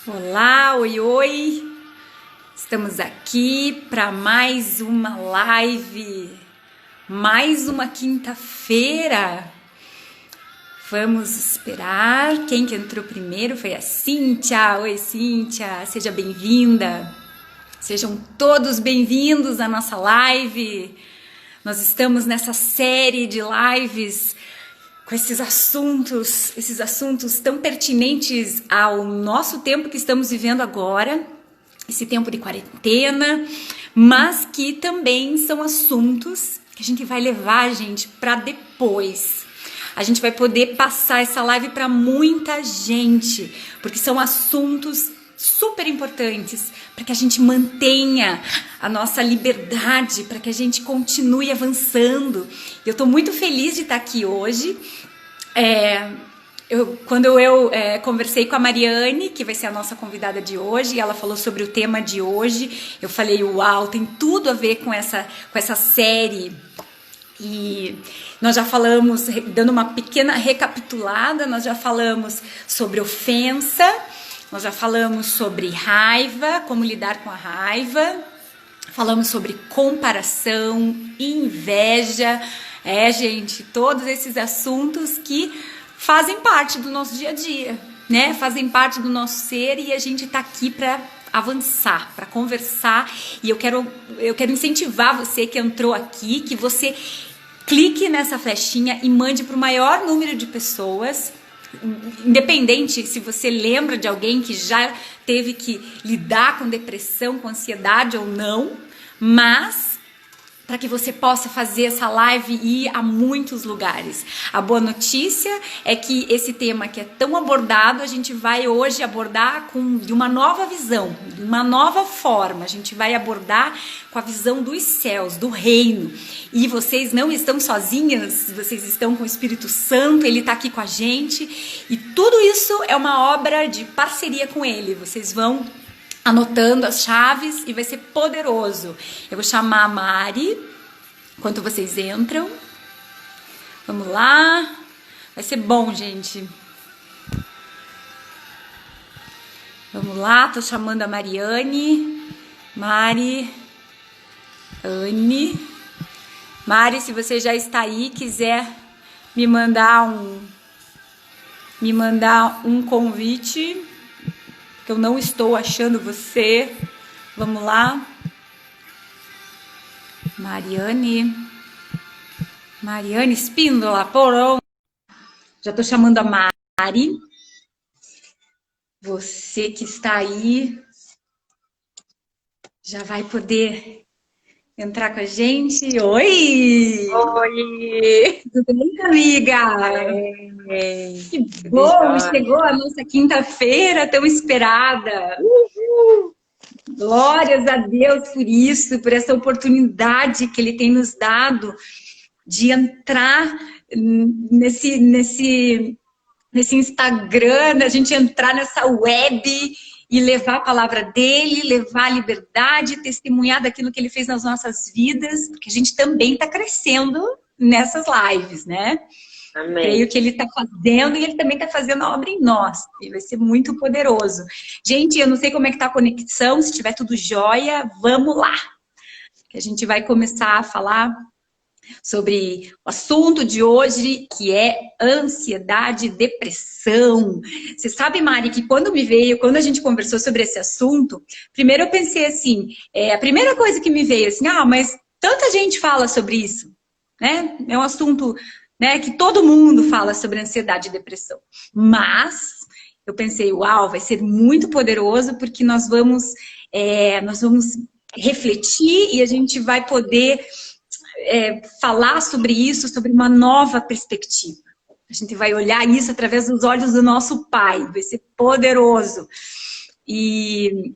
Olá, oi, oi! Estamos aqui para mais uma live, mais uma quinta-feira. Vamos esperar. Quem que entrou primeiro foi a Cíntia. Oi, Cíntia, seja bem-vinda. Sejam todos bem-vindos à nossa live. Nós estamos nessa série de lives com esses assuntos tão pertinentes ao nosso tempo que estamos vivendo agora, esse tempo de quarentena, mas que também são assuntos que a gente vai levar, gente, para depois. A gente vai poder passar essa live para muita gente, porque são assuntos super importantes para que a gente mantenha a nossa liberdade, para que a gente continue avançando. Eu estou muito feliz de estar aqui hoje. Quando eu conversei com a Mariane, que vai ser a nossa convidada de hoje, e ela falou sobre o tema de hoje, eu falei, uau, tem tudo a ver com essa série. E nós já falamos, dando uma pequena recapitulada, nós já falamos sobre ofensa, nós já falamos sobre raiva, como lidar com a raiva, falamos sobre comparação, inveja, gente, todos esses assuntos que fazem parte do nosso dia a dia, né? Fazem parte do nosso ser e a gente tá aqui para avançar, para conversar. E eu quero incentivar você que entrou aqui, que você clique nessa flechinha e mande para o maior número de pessoas. Independente se você lembra de alguém que já teve que lidar com depressão, com ansiedade ou não, mas para que você possa fazer essa live e ir a muitos lugares. A boa notícia é que esse tema que é tão abordado, a gente vai hoje abordar de uma nova visão, de uma nova forma. A gente vai abordar com a visão dos céus, do reino. E vocês não estão sozinhas, vocês estão com o Espírito Santo, ele está aqui com a gente. E tudo isso é uma obra de parceria com ele. Vocês vão anotando as chaves e vai ser poderoso. Eu vou chamar a Mari enquanto vocês entram. Vamos lá. Vai ser bom, gente. Vamos lá, tô chamando a Mariane. Anne. Mari, se você já está aí, quiser me mandar um convite, que eu não estou achando você. Vamos lá. Mariane Espíndola, porão. Já estou chamando a Mari. Você que está aí já vai poder entrar com a gente. Oi! Oi! Tudo bem, amiga? Que bom! Chegou a nossa quinta-feira tão esperada. Glórias a Deus por isso, por essa oportunidade que Ele tem nos dado de entrar nesse Instagram, a gente entrar nessa web e levar a palavra dEle, levar a liberdade, testemunhar daquilo que Ele fez nas nossas vidas, porque a gente também está crescendo nessas lives, né? Amém. Creio que Ele está fazendo e Ele também está fazendo a obra em nós. E vai ser muito poderoso. Gente, eu não sei como é que está a conexão, se tiver tudo jóia, vamos lá. Que a gente vai começar a falar sobre o assunto de hoje, que é ansiedade e depressão. Você sabe, Mari, que quando a gente conversou sobre esse assunto, primeiro eu pensei assim, a primeira coisa que me veio assim, mas tanta gente fala sobre isso, né? É um assunto, né, que todo mundo fala sobre ansiedade e depressão. Mas eu pensei, uau, vai ser muito poderoso porque nós vamos refletir e a gente vai poder falar sobre isso, sobre uma nova perspectiva. A gente vai olhar isso através dos olhos do nosso Pai, vai ser poderoso. E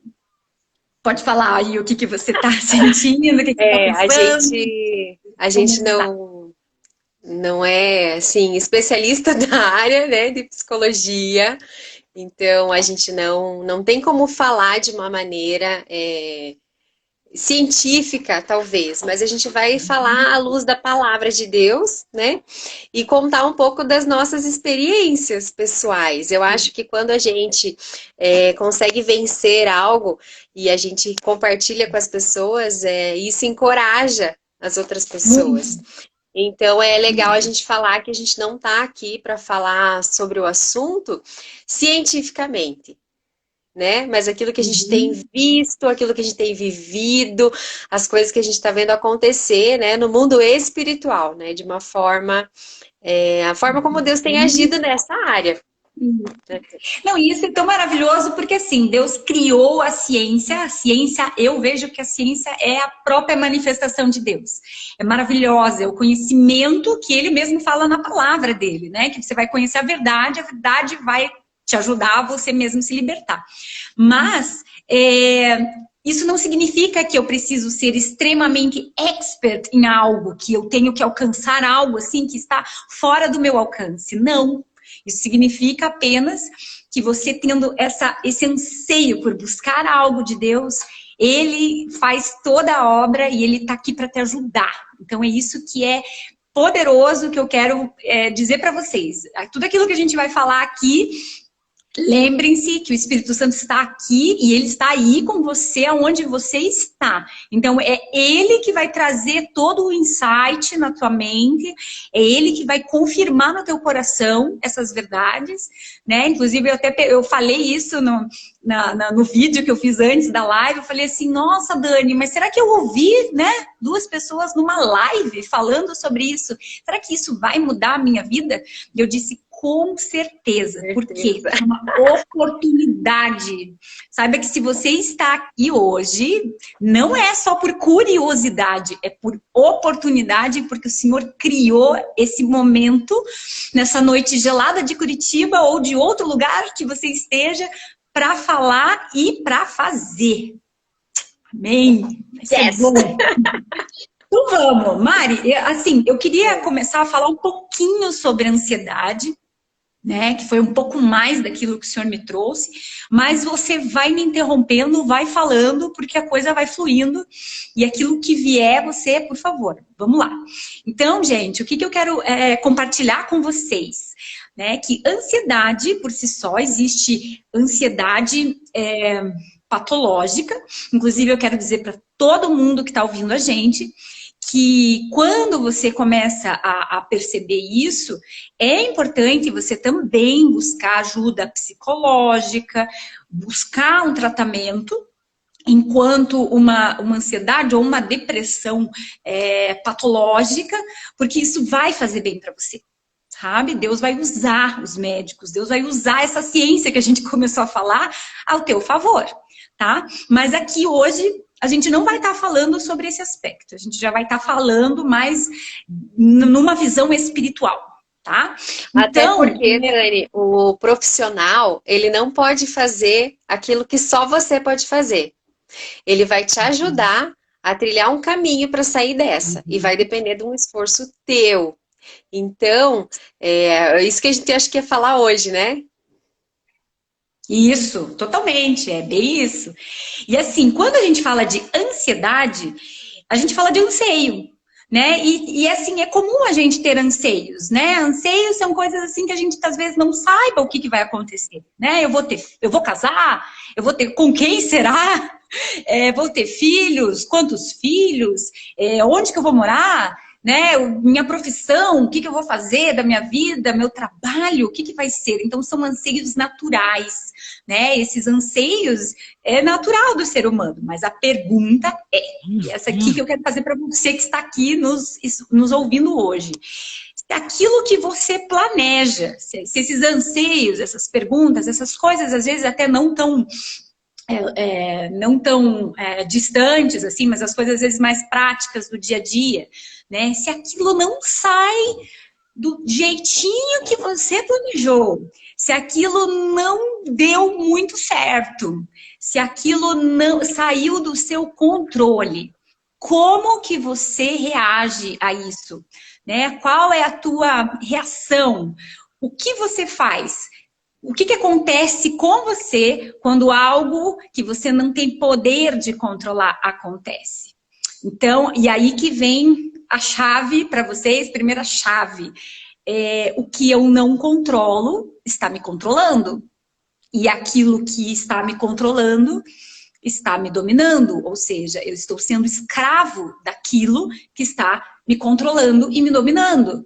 pode falar aí o que você está sentindo, o que você está pensando. A gente não é, assim, especialista da área, né, de psicologia, então a gente não tem como falar de uma maneira científica, talvez, mas a gente vai falar à luz da palavra de Deus, né? E contar um pouco das nossas experiências pessoais. Eu acho que quando a gente consegue vencer algo e a gente compartilha com as pessoas, isso encoraja as outras pessoas. Muito, Então é legal a muito. gente falar que a gente não está aqui para falar sobre o assunto cientificamente, né? Mas aquilo que a gente tem Uhum. visto, aquilo que a gente tem vivido, as coisas que a gente está vendo acontecer, né? No mundo espiritual, né? De uma forma, a forma como Deus tem agido nessa área, né? Não, e isso é tão maravilhoso porque assim, Deus criou a ciência, eu vejo que a ciência é a própria manifestação de Deus. É maravilhosa, é o conhecimento que ele mesmo fala na palavra dele, né? Que você vai conhecer a verdade vai te ajudar a você mesmo se libertar. Mas isso não significa que eu preciso ser extremamente expert em algo, que eu tenho que alcançar algo assim que está fora do meu alcance. Não. Isso significa apenas que você tendo esse anseio por buscar algo de Deus, ele faz toda a obra e ele está aqui para te ajudar. Então é isso que é poderoso que eu quero dizer para vocês. Tudo aquilo que a gente vai falar aqui, lembrem-se que o Espírito Santo está aqui e ele está aí com você aonde você está. Então, é ele que vai trazer todo o insight na tua mente, é ele que vai confirmar no teu coração essas verdades, né? Inclusive, eu falei isso no vídeo que eu fiz antes da live, eu falei assim, nossa, Dani, mas será que eu ouvi, né, duas pessoas numa live falando sobre isso? Será que isso vai mudar a minha vida? E eu disse, com certeza. Por quê? É uma oportunidade. Saiba que se você está aqui hoje, não é só por curiosidade, é por oportunidade, porque o Senhor criou esse momento, nessa noite gelada de Curitiba ou de outro lugar que você esteja, para falar e para fazer. Amém? Vai ser Yes! bom. Então vamos, Mari, assim, eu queria começar a falar um pouquinho sobre ansiedade, né, que foi um pouco mais daquilo que o senhor me trouxe, mas você vai me interrompendo, vai falando, porque a coisa vai fluindo, e aquilo que vier, você, por favor, vamos lá. Então, gente, o que eu quero compartilhar com vocês? Né, que ansiedade, por si só, existe ansiedade patológica, inclusive eu quero dizer para todo mundo que está ouvindo a gente, que quando você começa a perceber isso, é importante você também buscar ajuda psicológica, buscar um tratamento, enquanto uma ansiedade ou uma depressão patológica, porque isso vai fazer bem para você. Sabe? Deus vai usar os médicos, Deus vai usar essa ciência que a gente começou a falar ao teu favor, tá? Mas aqui hoje a gente não vai estar falando sobre esse aspecto, a gente já vai estar falando mais numa visão espiritual, tá? Até Então, porque, Dani, o profissional, ele não pode fazer aquilo que só você pode fazer. Ele vai te ajudar a trilhar um caminho para sair dessa. E vai depender de um esforço teu. Então, isso que a gente acha que ia falar hoje, né? isso, totalmente, é bem isso. E assim, quando a gente fala de ansiedade, a gente fala de anseio, né? E assim, é comum a gente ter anseios, né? Anseios são coisas assim que a gente às vezes não saiba o que vai acontecer, né? Eu vou casar, eu vou ter, com quem será? Vou ter filhos, quantos filhos? Onde que eu vou morar? Né? Minha profissão, o que eu vou fazer da minha vida, meu trabalho, o que vai ser? Então, são anseios naturais, né? Esses anseios é natural do ser humano, mas a pergunta e essa aqui que eu quero fazer para você que está aqui nos ouvindo hoje. Se aquilo que você planeja, se esses anseios, essas perguntas, essas coisas, às vezes até não tão distantes, assim, mas as coisas às vezes mais práticas do dia a dia, né? Se aquilo não sai do jeitinho que você planejou, se aquilo não deu muito certo, se aquilo não saiu do seu controle, como que você reage a isso? Né? Qual é a tua reação? O que você faz? o que acontece com você quando algo que você não tem poder de controlar acontece? Então, e aí que vem a chave para vocês, primeira chave. O que eu não controlo está me controlando. E aquilo que está me controlando está me dominando. Ou seja, eu estou sendo escravo daquilo que está me controlando e me dominando.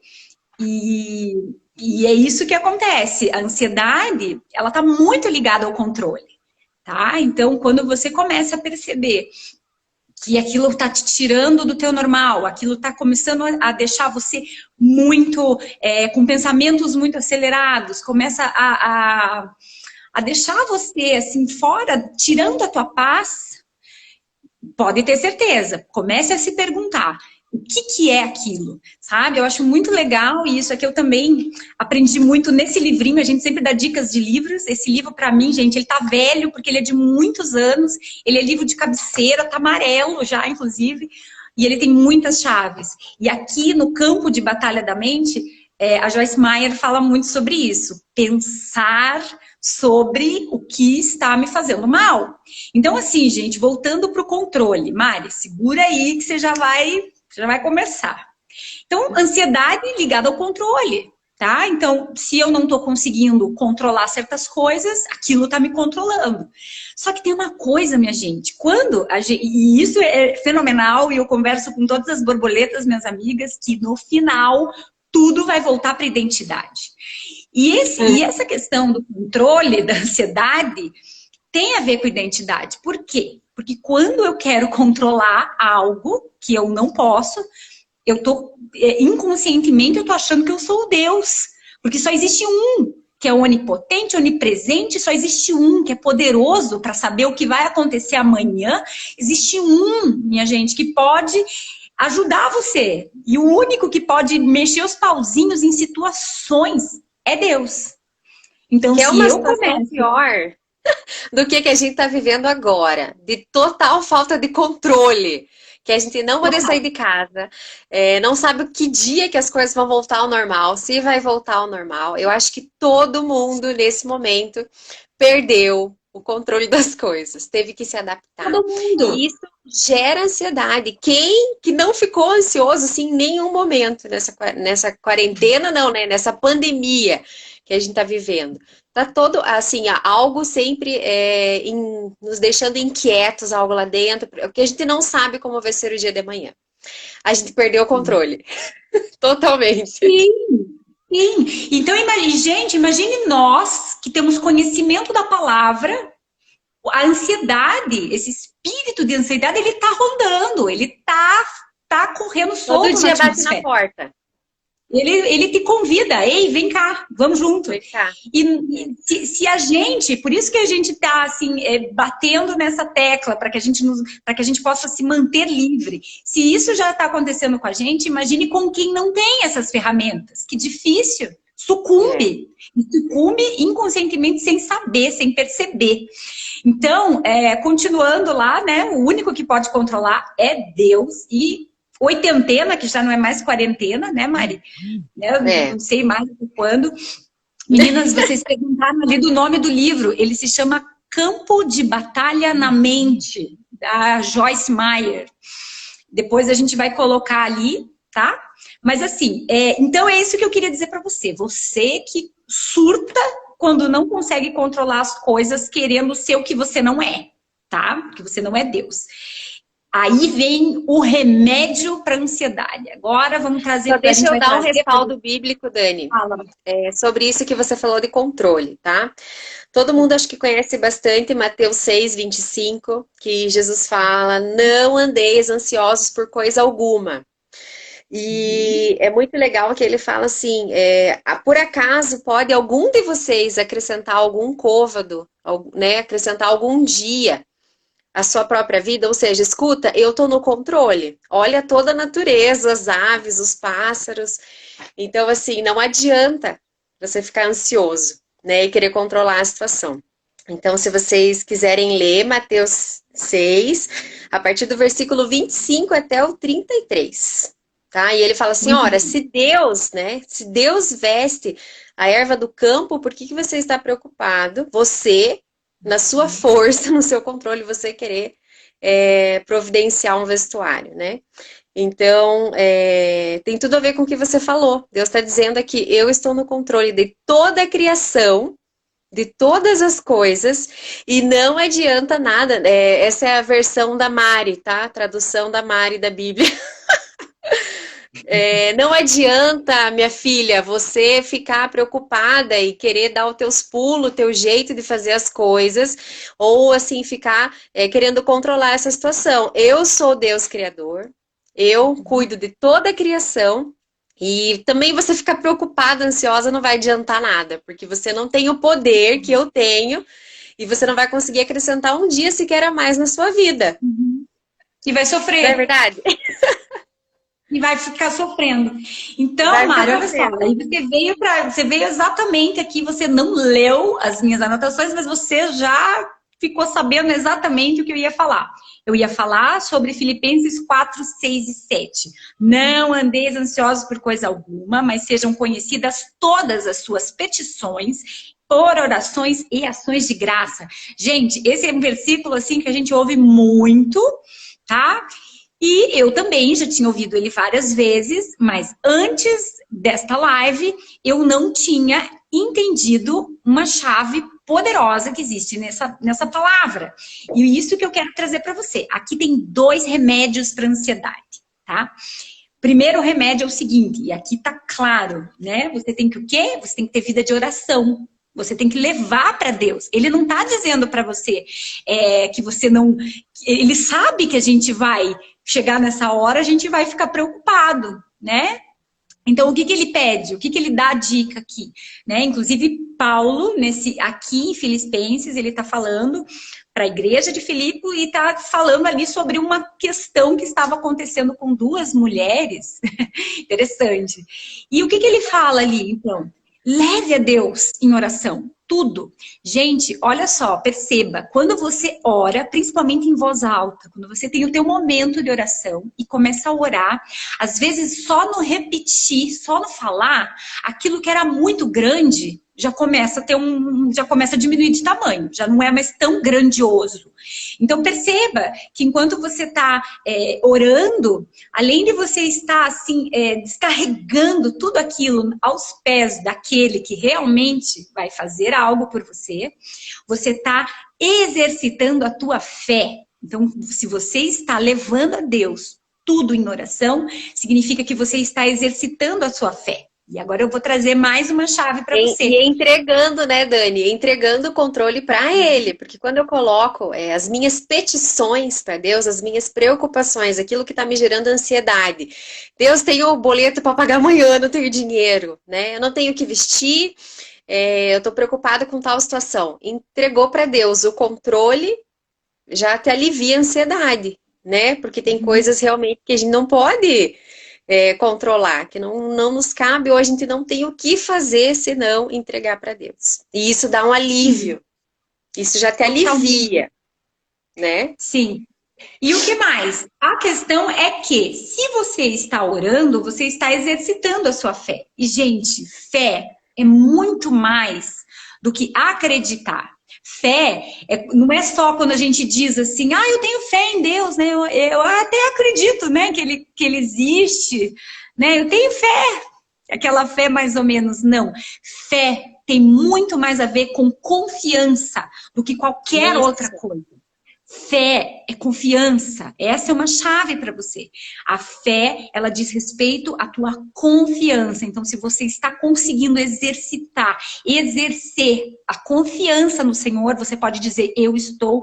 E é isso que acontece. A ansiedade, ela está muito ligada ao controle, tá? Então, quando você começa a perceber que aquilo está te tirando do teu normal, aquilo está começando a deixar você muito, com pensamentos muito acelerados, começa a deixar você assim fora, tirando a tua paz, pode ter certeza, comece a se perguntar, o que é aquilo, sabe? Eu acho muito legal e isso aqui eu também aprendi muito nesse livrinho, a gente sempre dá dicas de livros, esse livro pra mim, gente, ele tá velho porque ele é de muitos anos, ele é livro de cabeceira, tá amarelo já, inclusive, e ele tem muitas chaves. E aqui no campo de batalha da mente, a Joyce Meyer fala muito sobre isso, pensar sobre o que está me fazendo mal. Então assim, gente, voltando pro controle, Mari, segura aí que você já vai começar. Então, ansiedade ligada ao controle, tá? Então, se eu não tô conseguindo controlar certas coisas, aquilo tá me controlando. Só que tem uma coisa, minha gente, e isso é fenomenal, e eu converso com todas as borboletas, minhas amigas, que no final, tudo vai voltar para a identidade. E essa questão do controle, da ansiedade, tem a ver com identidade. Por quê? Porque quando eu quero controlar algo que eu não posso, inconscientemente eu tô achando que eu sou o Deus. Porque só existe um que é onipotente, onipresente, só existe um que é poderoso para saber o que vai acontecer amanhã. Existe um, minha gente, que pode ajudar você. E o único que pode mexer os pauzinhos em situações é Deus. Então, que se é uma eu situação começo... pior do que a gente está vivendo agora, de total falta de controle, que a gente não pode sair de casa, não sabe que dia que as coisas vão voltar ao normal, se vai voltar ao normal. Eu acho que todo mundo, nesse momento, perdeu o controle das coisas, teve que se adaptar. Todo mundo. E isso gera ansiedade. Quem que não ficou ansioso assim, em nenhum momento nessa quarentena, não, né? Nessa pandemia que a gente está vivendo. Tá todo, assim, algo sempre nos deixando inquietos, algo lá dentro, porque a gente não sabe como vai ser o dia de amanhã. A gente perdeu o controle. Totalmente. Sim, sim. Então, imagine nós que temos conhecimento da palavra, a ansiedade, esse espírito de ansiedade, ele tá rondando, ele tá correndo solto. Todo dia bate na porta. Ele te convida, ei, vem cá, vamos junto. Vem cá. E se a gente, por isso que a gente está assim, batendo nessa tecla para que a gente possa se manter livre. Se isso já está acontecendo com a gente, imagine com quem não tem essas ferramentas. Que difícil. Sucumbe. Sucumbe inconscientemente, sem saber, sem perceber. Então, continuando lá, né? O único que pode controlar é Deus e oitentena, que já não é mais quarentena, né, Mari? Eu não sei mais quando. Meninas, vocês perguntaram ali do nome do livro. Ele se chama Campo de Batalha na Mente, da Joyce Meyer. Depois a gente vai colocar ali, tá? Mas assim, então é isso que eu queria dizer para você. Você que surta quando não consegue controlar as coisas querendo ser o que você não é, tá? Porque você não é Deus. Aí vem o remédio para a ansiedade. Agora vamos trazer... Só deixa eu dar um respaldo bíblico, Dani. Fala. Sobre isso que você falou de controle, tá? Todo mundo acho que conhece bastante Mateus 6, 25, que Jesus fala, não andeis ansiosos por coisa alguma. E é muito legal que ele fala assim, por acaso pode algum de vocês acrescentar algum côvado, né? Acrescentar algum dia a sua própria vida, ou seja, escuta, eu estou no controle. Olha toda a natureza, as aves, os pássaros. Então, assim, não adianta você ficar ansioso, né, e querer controlar a situação. Então, se vocês quiserem ler Mateus 6, a partir do versículo 25 até o 33, tá? E ele fala assim, ora, se Deus, né, se Deus veste a erva do campo, por que você está preocupado? Você, na sua força, no seu controle, você querer providenciar um vestuário, né? Então, tem tudo a ver com o que você falou. Deus está dizendo aqui, eu estou no controle de toda a criação, de todas as coisas, e não adianta nada. Essa é a versão da Mari, tá? A tradução da Mari da Bíblia. Não adianta, minha filha, você ficar preocupada e querer dar os teus pulos, o teu jeito de fazer as coisas, ou assim, ficar querendo controlar essa situação. Eu sou Deus Criador, eu cuido de toda a criação, e também você ficar preocupada, ansiosa, não vai adiantar nada, porque você não tem o poder que eu tenho, e você não vai conseguir acrescentar um dia sequer a mais na sua vida. E vai sofrer. Não é verdade? E vai ficar sofrendo. Então, Mari, olha só, aí você veio exatamente aqui, você não leu as minhas anotações, mas você já ficou sabendo exatamente o que eu ia falar. Eu ia falar sobre Filipenses 4, 6 e 7. Não andeis ansiosos por coisa alguma, mas sejam conhecidas todas as suas petições por orações e ações de graça. Gente, esse é um versículo assim que a gente ouve muito, tá? E eu também já tinha ouvido ele várias vezes, mas antes desta live eu não tinha entendido uma chave poderosa que existe nessa palavra. E isso que eu quero trazer para você. Aqui tem 2 remédios para ansiedade, tá? Primeiro remédio é o seguinte, e aqui tá claro, né? Você tem que o quê? Você tem que ter vida de oração. Você tem que levar para Deus. Ele não tá dizendo para você que você não... Ele sabe que a gente vai chegar nessa hora, a gente vai ficar preocupado, né? Então, o que ele pede? O que ele dá a dica aqui? Né? Inclusive, Paulo, aqui em Filipenses, ele está falando para a igreja de Filipe e está falando ali sobre uma questão que estava acontecendo com 2 mulheres. Interessante. E o que ele fala ali, então? Leve a Deus em oração. Tudo. Gente, olha só, perceba, quando você ora, principalmente em voz alta, quando você tem o teu momento de oração e começa a orar, às vezes só no repetir, só no falar, aquilo que era muito grande já começa a diminuir de tamanho, já não é mais tão grandioso. Então perceba que enquanto você está orando, além de você estar assim, descarregando tudo aquilo aos pés daquele que realmente vai fazer algo por você, você está exercitando a tua fé. Então, se você está levando a Deus tudo em oração, significa que você está exercitando a sua fé. E agora eu vou trazer mais uma chave para você. E entregando, né, Dani? Entregando o controle para Ele. Porque quando eu coloco as minhas petições para Deus, as minhas preocupações, aquilo que está me gerando ansiedade. Deus, tem o boleto para pagar amanhã, não tenho dinheiro, né? Eu não tenho o que vestir, eu estou preocupada com tal situação. Entregou para Deus o controle, já te alivia a ansiedade, né? Porque tem coisas realmente que a gente não pode... controlar, que não nos cabe, ou a gente não tem o que fazer senão entregar para Deus. E isso dá um alívio. Isso já te alivia, né? Sim. E o que mais? A questão é que, se você está orando, você está exercitando a sua fé. E, gente, fé é muito mais do que acreditar. Fé não é só quando a gente diz assim, eu tenho fé em Deus, né? Eu até acredito, né, que ele existe, né? Eu tenho fé, aquela fé mais ou menos, não. Fé tem muito mais a ver com confiança do que qualquer outra coisa. Fé é confiança. Essa é uma chave para você. A fé, ela diz respeito à tua confiança. Então, se você está conseguindo exercer a confiança no Senhor, você pode dizer, eu estou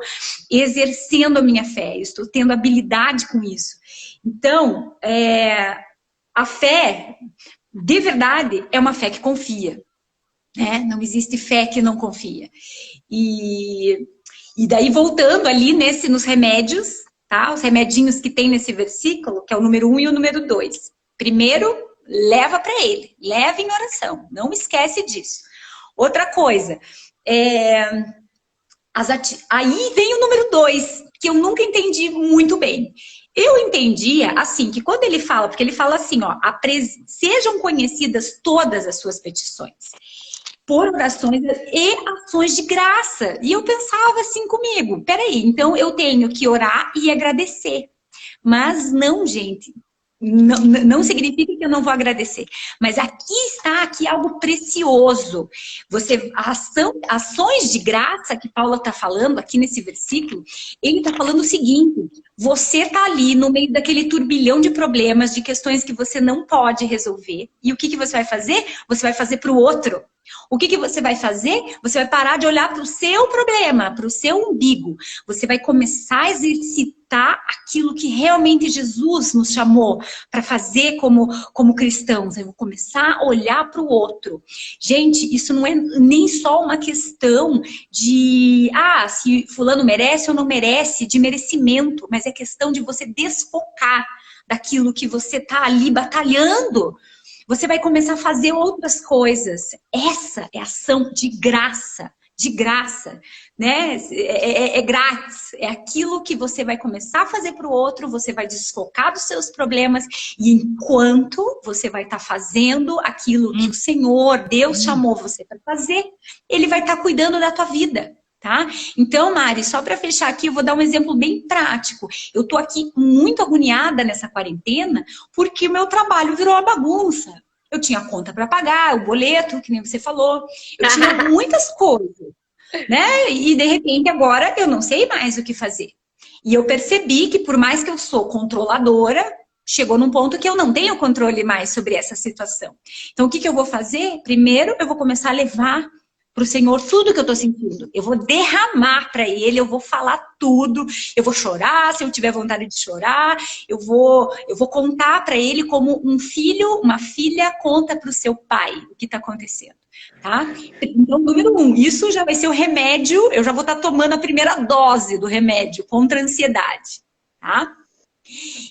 exercendo a minha fé, eu estou tendo habilidade com isso. Então, a fé, de verdade, é uma fé que confia. Né? Não existe fé que não confia. E daí, voltando ali nos remédios, tá? Os remedinhos que tem nesse versículo, que é o número 1 e o número 2. Primeiro, leva para ele. Leva em oração. Não esquece disso. Outra coisa, aí vem o número 2, que eu nunca entendi muito bem. Eu entendia, assim, que quando ele fala, porque ele fala assim, ó, sejam conhecidas todas as suas petições. por orações e ações de graça. E eu pensava assim comigo, peraí, então eu tenho que orar e agradecer. Mas não, gente, não significa que eu não vou agradecer. Mas aqui está aqui algo precioso. Ações de graça que Paula está falando aqui nesse versículo, ele está falando o seguinte: você está ali no meio daquele turbilhão de problemas, de questões que você não pode resolver. E o que você vai fazer? Você vai fazer para o outro. O que você vai fazer? Você vai parar de olhar para o seu problema, para o seu umbigo. Você vai começar a exercitar aquilo que realmente Jesus nos chamou para fazer como cristãos. Eu vou começar a olhar para o outro. Gente, isso não é nem só uma questão de se fulano merece ou não merece, de merecimento, mas é questão de você desfocar daquilo que você está ali batalhando. Você vai começar a fazer outras coisas. Essa é ação de graça, né? É grátis. É aquilo que você vai começar a fazer para o outro, você vai desfocar dos seus problemas, e enquanto você vai estar fazendo aquilo que o Senhor, Deus chamou você para fazer, Ele vai estar cuidando da tua vida. Tá? Então, Mari, só para fechar aqui, eu vou dar um exemplo bem prático. Eu tô aqui muito agoniada nessa quarentena porque o meu trabalho virou uma bagunça. Eu tinha conta para pagar, o boleto, que nem você falou. Eu tinha muitas coisas, né? E de repente agora eu não sei mais o que fazer. E eu percebi que por mais que eu sou controladora, chegou num ponto que eu não tenho controle mais sobre essa situação. Então, o que eu vou fazer? Primeiro, eu vou começar a levar para o Senhor tudo que eu estou sentindo. Eu vou derramar para Ele, eu vou falar tudo, eu vou chorar se eu tiver vontade de chorar, eu vou contar para Ele como um filho, uma filha conta para o seu pai o que está acontecendo. Tá? Então, número 1, isso já vai ser o remédio, eu já vou estar tomando a primeira dose do remédio contra a ansiedade. Tá?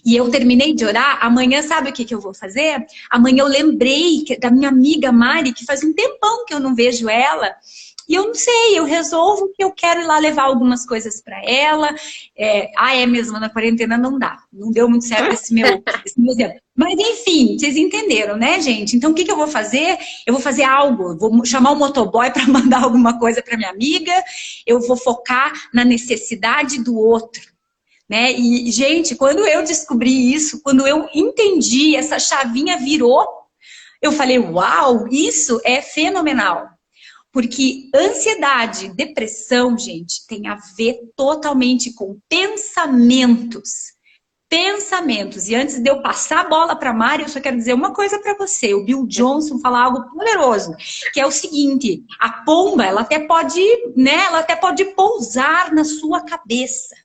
E eu terminei de orar, amanhã sabe o que eu vou fazer? Amanhã eu lembrei da minha amiga Mari, que faz um tempão que eu não vejo ela, e eu não sei, eu resolvo que eu quero ir lá levar algumas coisas para ela. É mesmo, na quarentena não dá, não deu muito certo esse meu exemplo. Mas enfim, vocês entenderam, né, gente? Então o que eu vou fazer? Eu vou fazer algo, eu vou chamar o motoboy para mandar alguma coisa para minha amiga, eu vou focar na necessidade do outro. Né? E, gente, quando eu descobri isso, quando eu entendi, essa chavinha virou, eu falei, uau, isso é fenomenal. Porque ansiedade, depressão, gente, tem a ver totalmente com pensamentos. Pensamentos. E antes de eu passar a bola para a Mari, eu só quero dizer uma coisa para você. O Bill Johnson fala algo poderoso, que é o seguinte: a pomba, ela até pode pousar na sua cabeça,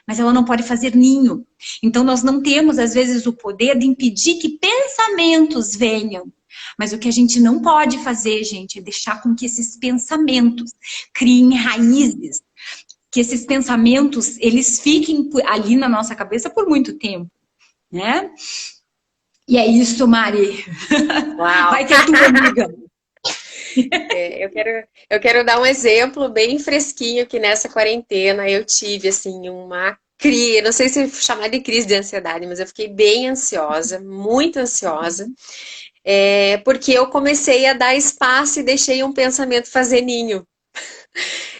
mas ela não pode fazer ninho. Então, nós não temos, às vezes, o poder de impedir que pensamentos venham. Mas o que a gente não pode fazer, gente, é deixar com que esses pensamentos criem raízes. Que esses pensamentos, eles fiquem ali na nossa cabeça por muito tempo, né? E é isso, Mari. Uau. Vai ter tua amiga. Eu quero dar um exemplo bem fresquinho que nessa quarentena eu tive, assim, uma crise, não sei se chamar de crise de ansiedade, mas eu fiquei bem ansiosa, muito ansiosa, porque eu comecei a dar espaço e deixei um pensamento fazer ninho.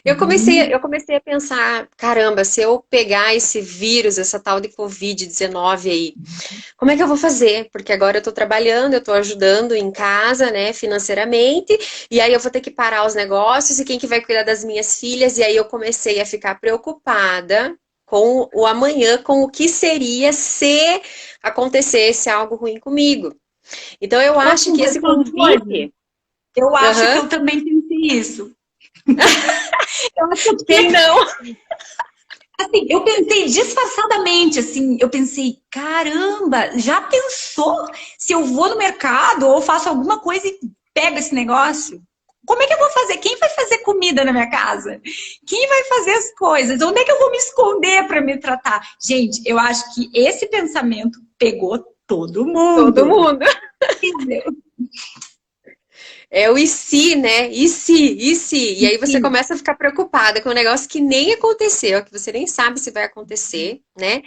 Eu comecei a pensar, caramba, se eu pegar esse vírus, essa tal de Covid-19 aí, como é que eu vou fazer? Porque agora eu tô trabalhando, eu tô ajudando em casa, né, financeiramente, e aí eu vou ter que parar os negócios, e quem que vai cuidar das minhas filhas? E aí eu comecei a ficar preocupada com o amanhã, com o que seria se acontecesse algo ruim comigo. Então eu acho que esse convite... Eu acho que eu também pensei isso. Eu acho que quem não? Assim, eu pensei disfarçadamente, assim, eu pensei, caramba, já pensou se eu vou no mercado ou faço alguma coisa e pego esse negócio? Como é que eu vou fazer? Quem vai fazer comida na minha casa? Quem vai fazer as coisas? Onde é que eu vou me esconder para me tratar? Gente, eu acho que esse pensamento pegou todo mundo. Todo mundo. Entendeu? É o e se, né? E se, e se. E aí você começa a ficar preocupada com um negócio que nem aconteceu, que você nem sabe se vai acontecer. né?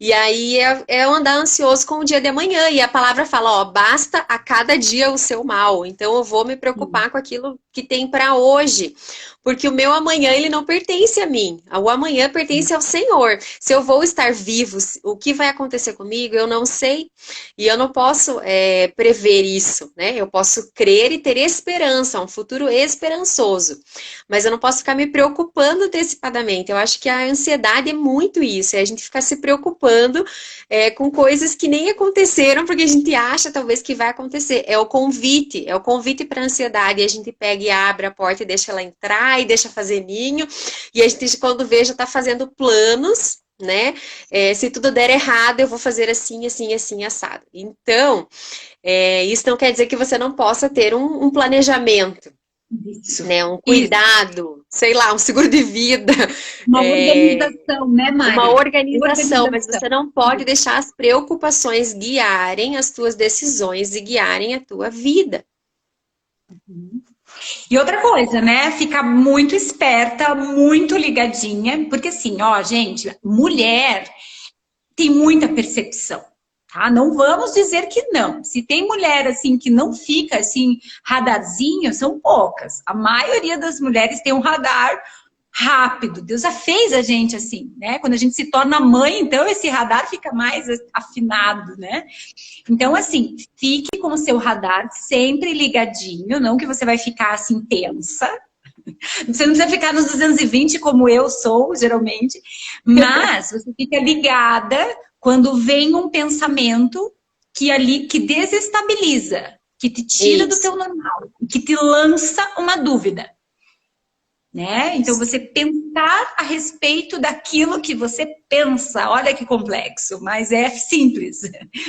E aí é andar ansioso com o dia de amanhã. E a palavra fala, ó, basta a cada dia o seu mal. Então eu vou me Sim. preocupar com aquilo que tem para hoje, porque o meu amanhã ele não pertence a mim. O amanhã pertence ao Senhor. Se eu vou estar vivo, o que vai acontecer comigo, eu não sei. E eu não posso prever isso, né? Eu posso crer e ter esperança, um futuro esperançoso. Mas eu não posso ficar me preocupando antecipadamente. Eu acho que a ansiedade é muito isso, é a gente ficar se preocupando com coisas que nem aconteceram, porque a gente acha talvez que vai acontecer. É o convite para a ansiedade. E a gente pega e abre a porta e deixa ela entrar e deixa fazer ninho. E a gente, quando vê, já está fazendo planos, né? Se tudo der errado, eu vou fazer assim, assim, assim, assado. Então, isso não quer dizer que você não possa ter um planejamento, Isso, né? Um isso. cuidado, sei lá, um seguro de vida, Uma é, organização, né, uma Mari? organização, mas Organização. você não pode deixar as preocupações guiarem as tuas decisões e guiarem a tua vida. E outra coisa, né? Ficar muito esperta, muito ligadinha, porque assim, ó, gente, mulher tem muita percepção, tá? Não vamos dizer que não. Se tem mulher assim que não fica assim radarzinho, são poucas. A maioria das mulheres tem um radar rápido. Deus já fez a gente assim, né? Quando a gente se torna mãe, então esse radar fica mais afinado, né? Então, assim, fique com o seu radar sempre ligadinho, não que você vai ficar assim tensa. Você não precisa ficar nos 220 como eu sou, geralmente, mas você fica ligada quando vem um pensamento que desestabiliza, que te tira do Isso, teu normal, que te lança uma dúvida, né? Então isso. você pensar a respeito daquilo que você pensa, olha que complexo, mas é simples.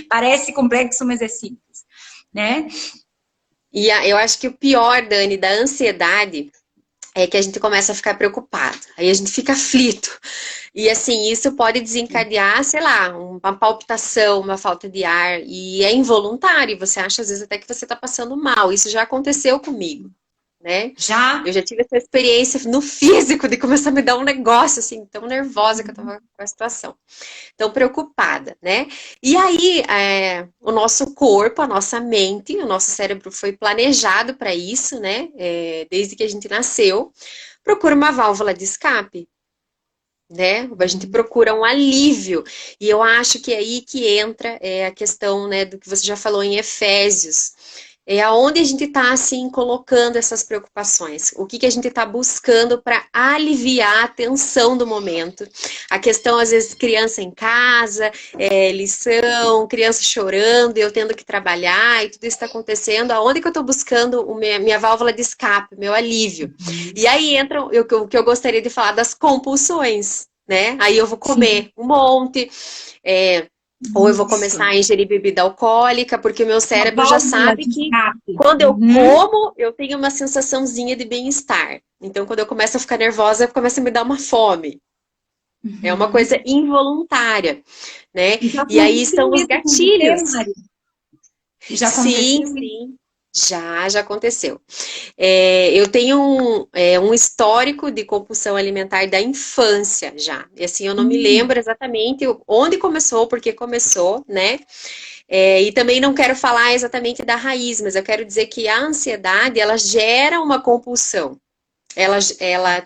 Parece complexo, mas é simples, né? E eu acho que o pior, Dani, da ansiedade é que a gente começa a ficar preocupado. Aí a gente fica aflito. E assim, isso pode desencadear, sei lá, uma palpitação, uma falta de ar. E é involuntário. Você acha às vezes até que você está passando mal. Isso já aconteceu comigo, né? Já Eu já tive essa experiência no físico de começar a me dar um negócio assim, tão nervosa que eu tava com a situação. Tão preocupada, né? E aí, o nosso corpo, a nossa mente, o nosso cérebro foi planejado para isso, né? Desde que a gente nasceu, procura uma válvula de escape, né? A gente procura um alívio. E eu acho que é aí que entra a questão, né, do que você já falou em Efésios. É aonde a gente está assim colocando essas preocupações. O que que a gente está buscando para aliviar a tensão do momento? A questão às vezes criança em casa, lição, criança chorando, eu tendo que trabalhar e tudo isso está acontecendo. Aonde que eu estou buscando minha válvula de escape, meu alívio? E aí entra o que eu gostaria de falar das compulsões, né? Aí eu vou sim, comer um monte. é, ou eu vou isso. começar a ingerir bebida alcoólica, porque o meu Uma cérebro já válvula sabe de que escape. quando eu Uhum, como, eu tenho uma sensaçãozinha de bem-estar. Então, quando eu começo a ficar nervosa, começa a me dar uma fome. É uma uhum. coisa involuntária, né? Já E aí estão aconteceu os isso com você, gatilhos. Mari? Já Sim, aconteceu? sim. Já aconteceu. Eu tenho um histórico de compulsão alimentar da infância já. E assim, eu não me Hum, lembro exatamente onde começou, porque começou, né? E também não quero falar exatamente da raiz, mas eu quero dizer que a ansiedade, ela gera uma compulsão. Ela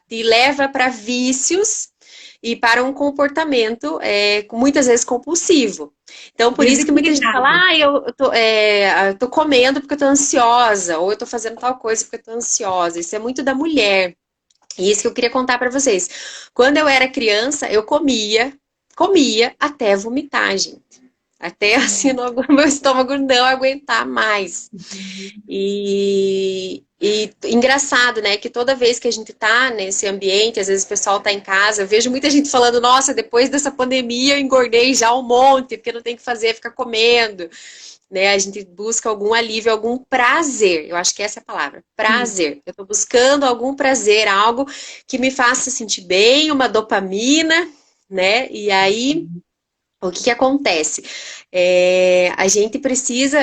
te leva para vícios e para um comportamento muitas vezes compulsivo. Então, por isso que muita gente fala, desequilibrado. eu tô comendo porque eu tô ansiosa, ou eu tô fazendo tal coisa porque eu tô ansiosa. Isso é muito da mulher. E isso que eu queria contar para vocês. Quando eu era criança, eu comia até vomitar, gente. Até assim, meu estômago não aguentar mais. E engraçado, né? Que toda vez que a gente tá nesse ambiente, às vezes o pessoal tá em casa, eu vejo muita gente falando, nossa, depois dessa pandemia eu engordei já um monte, porque não tem o que fazer, ficar comendo. Né? A gente busca algum alívio, algum prazer. Eu acho que essa é a palavra, Isso. prazer. Eu tô buscando algum prazer, algo que me faça sentir bem, uma dopamina, né? E aí o que que acontece? A gente precisa,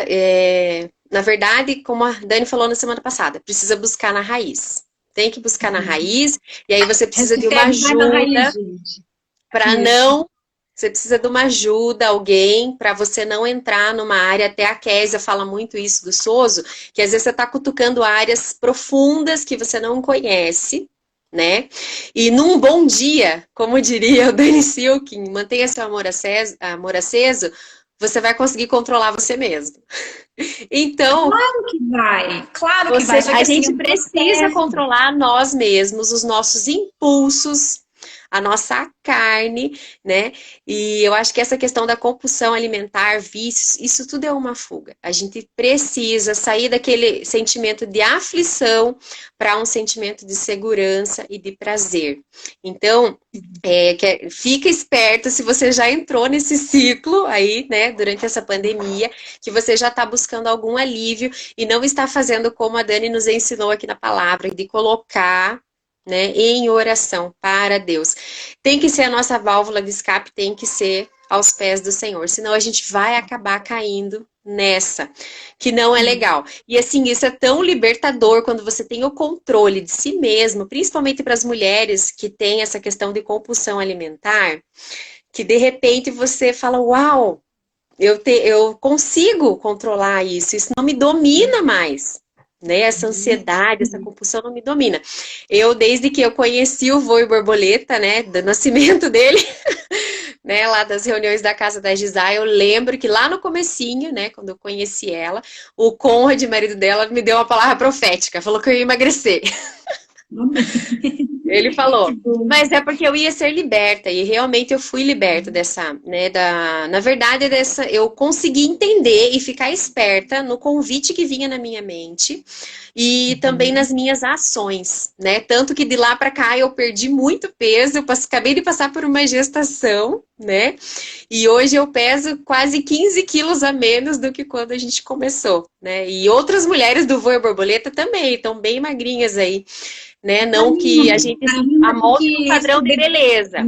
na verdade, como a Dani falou na semana passada, precisa buscar na raiz. Tem que buscar na raiz, e aí você precisa de uma Hashtag vai na raiz, ajuda gente. para Isso. não Você precisa de uma ajuda, alguém, para você não entrar numa área, até a Késia fala muito isso do Soso, que às vezes você está cutucando áreas profundas que você não conhece, né? E num bom dia, como diria o Danny Silkin, mantenha seu amor aceso, você vai conseguir controlar você mesmo. Então, Claro que vai, só que a assim, é gente um precisa processo. controlar nós mesmos, os nossos impulsos, a nossa carne, né? E eu acho que essa questão da compulsão alimentar, vícios, isso tudo é uma fuga. A gente precisa sair daquele sentimento de aflição para um sentimento de segurança e de prazer. Então, fica esperto se você já entrou nesse ciclo aí, né, durante essa pandemia, que você já está buscando algum alívio e não está fazendo como a Dani nos ensinou aqui na palavra, de colocar, né, em oração para Deus. Tem que ser a nossa válvula de escape, tem que ser aos pés do Senhor, senão a gente vai acabar caindo nessa, que não é legal. E assim, isso é tão libertador quando você tem o controle de si mesmo, principalmente para as mulheres que têm essa questão de compulsão alimentar, que de repente você fala, uau, eu consigo controlar isso não me domina mais. Né? Essa ansiedade, essa compulsão não me domina. Eu, desde que eu conheci o Voo Borboleta, né, do nascimento dele, né, lá das reuniões da casa da Gisá, eu lembro que lá no comecinho, né, quando eu conheci ela, o Conrad, marido dela, me deu uma palavra profética, falou que eu ia emagrecer. Ele falou, mas é porque eu ia ser liberta, e realmente eu fui liberta dessa, né, na verdade, eu consegui entender e ficar esperta no convite que vinha na minha mente, e também nas minhas ações, né, tanto que de lá para cá eu perdi muito peso, eu acabei de passar por uma gestação, né, e hoje eu peso quase 15 quilos a menos do que quando a gente começou, né, e outras mulheres do Voa Borboleta também estão bem magrinhas aí, né? Não que a gente amolde um padrão de beleza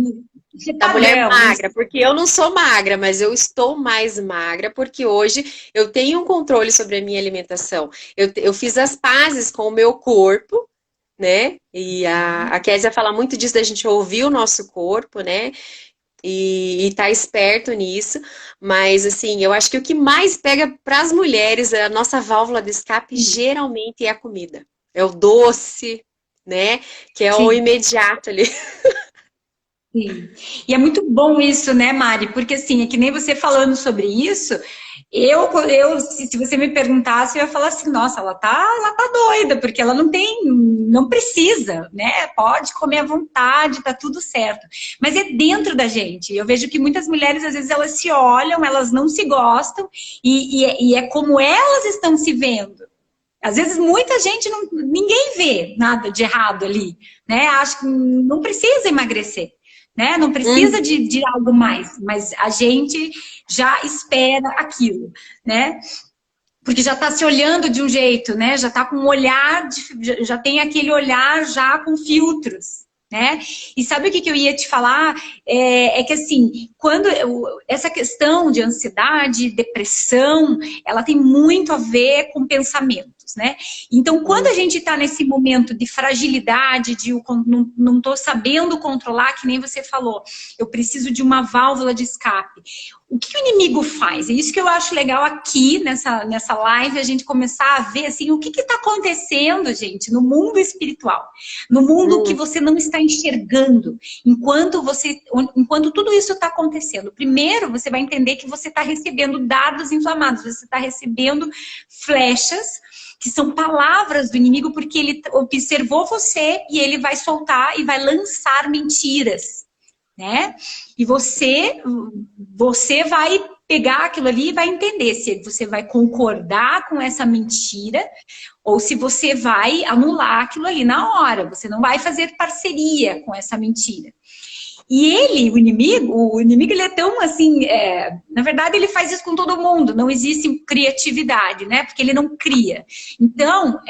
da mulher magra, porque eu não sou magra, mas eu estou mais magra porque hoje eu tenho um controle sobre a minha alimentação. Eu fiz as pazes com o meu corpo, né? E a Késia fala muito disso, da gente ouvir o nosso corpo, né? E tá esperto nisso, mas assim, eu acho que o que mais pega para as mulheres, a nossa válvula de escape, geralmente é a comida. É o doce, né? Que é o imediato ali. Sim. E é muito bom isso, né, Mari? Porque assim, é que nem você falando sobre isso, se você me perguntasse, eu ia falar assim, nossa, ela tá doida, porque ela não precisa, né? Pode comer à vontade, tá tudo certo. Mas é dentro da gente. Eu vejo que muitas mulheres, às vezes, elas se olham, elas não se gostam, e é como elas estão se vendo. Às vezes muita gente ninguém vê nada de errado ali, né? Acho que não precisa emagrecer, né? Não precisa de algo mais, mas a gente já espera aquilo, né? Porque já está se olhando de um jeito, né? Já está com um olhar, já tem aquele olhar já com filtros. Né? E sabe o que eu ia te falar? É que assim, essa questão de ansiedade, depressão, ela tem muito a ver com pensamentos, né? Então, quando a gente está nesse momento de fragilidade, de não estou sabendo controlar, que nem você falou, eu preciso de uma válvula de escape. O que o inimigo faz? É isso que eu acho legal aqui nessa live, a gente começar a ver assim, o que está acontecendo, gente, no mundo espiritual, no mundo que você não está enxergando, enquanto tudo isso está acontecendo. Primeiro, você vai entender que você está recebendo dados inflamados, você está recebendo flechas, que são palavras do inimigo, porque ele observou você e ele vai soltar e vai lançar mentiras. Né? E você vai pegar aquilo ali e vai entender se você vai concordar com essa mentira ou se você vai anular aquilo ali na hora. Você não vai fazer parceria com essa mentira. E o inimigo ele é tão assim, na verdade ele faz isso com todo mundo, não existe criatividade, né? Porque ele não cria. Então,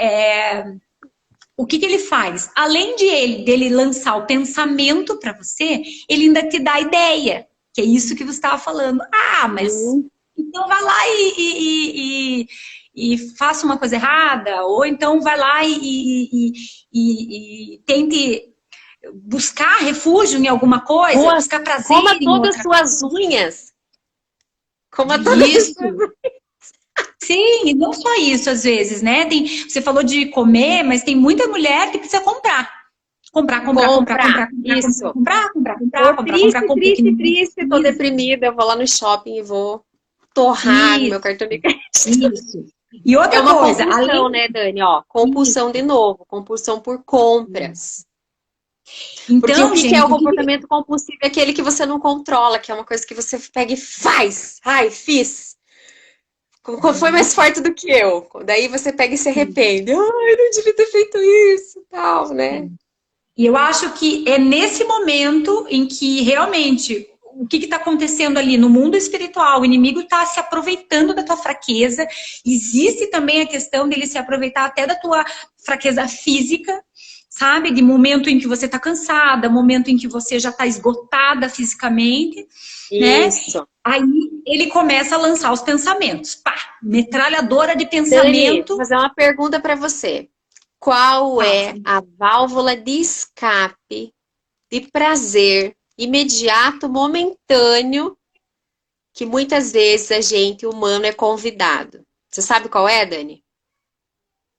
o que ele faz? Além dele lançar o pensamento para você, ele ainda te dá a ideia, que é isso que você estava falando. Ah, mas então vai lá e faça uma coisa errada, ou então vai lá e tente buscar refúgio em alguma coisa, buscar prazer Coma em todas outra as suas unhas. Coma todas as Isso. suas unhas. Sim, e não só isso, às vezes, né? Você falou de comer, mas tem muita mulher que precisa comprar. Comprar, comprar, comprar, comprar, Comprar. comprar, Isso. comprar, comprar, Tô comprar, comprar, comprar, triste, comprar, que triste, não triste, tô precisa. deprimida, eu vou lá no shopping e vou torrar meu Isso, cartão de crédito. isso. E É outra uma coisa, compulsão, além né, Dani? Ó, compulsão de disso. novo, compulsão por compras. Porque o Então, que que é o gente, comportamento compulsivo? É aquele que você não controla, que é uma coisa que você pega e faz. Ai, fiz. Foi mais forte do que eu. Daí você pega e se arrepende. Ai, não devia ter feito isso, tal, né? E eu acho que é nesse momento em que realmente o que está acontecendo ali no mundo espiritual, o inimigo está se aproveitando da tua fraqueza. Existe também a questão dele se aproveitar até da tua fraqueza física, sabe? De momento em que você está cansada, momento em que você já está esgotada fisicamente, né? Isso. Aí ele começa a lançar os pensamentos. Pá, metralhadora de Dani, vou pensamento. fazer uma pergunta para você. Qual é Fácil. a válvula de escape de prazer imediato, momentâneo, que muitas vezes a gente humano é convidado? Você sabe qual é, Dani?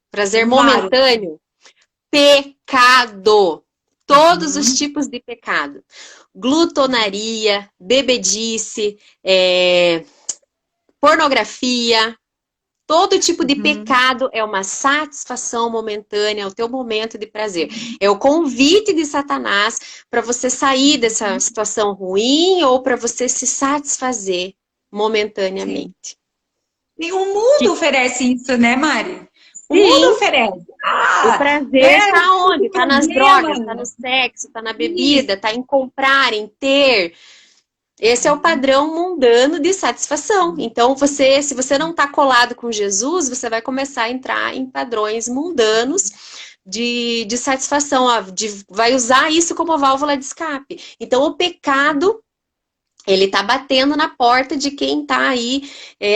Prazer São vários. momentâneo? Pecado. Todos os Uhum. tipos de pecado. Glutonaria, bebedice, pornografia. Todo tipo de Uhum. pecado é uma satisfação momentânea, é o teu momento de prazer. É o convite de Satanás para você sair dessa situação ruim ou para você se satisfazer Sim. momentaneamente. E o mundo Que, oferece isso, né, Mari? O mundo sim, oferece. o Ah, prazer né? está onde? Esse Está nas problema. drogas, está no sexo, está na Isso. bebida, está em comprar, em ter. Esse é o padrão mundano de satisfação. Então, se você não está colado com Jesus, você vai começar a entrar em padrões mundanos de satisfação, vai usar isso como válvula de escape. Então, o pecado, ele está batendo na porta de quem está aí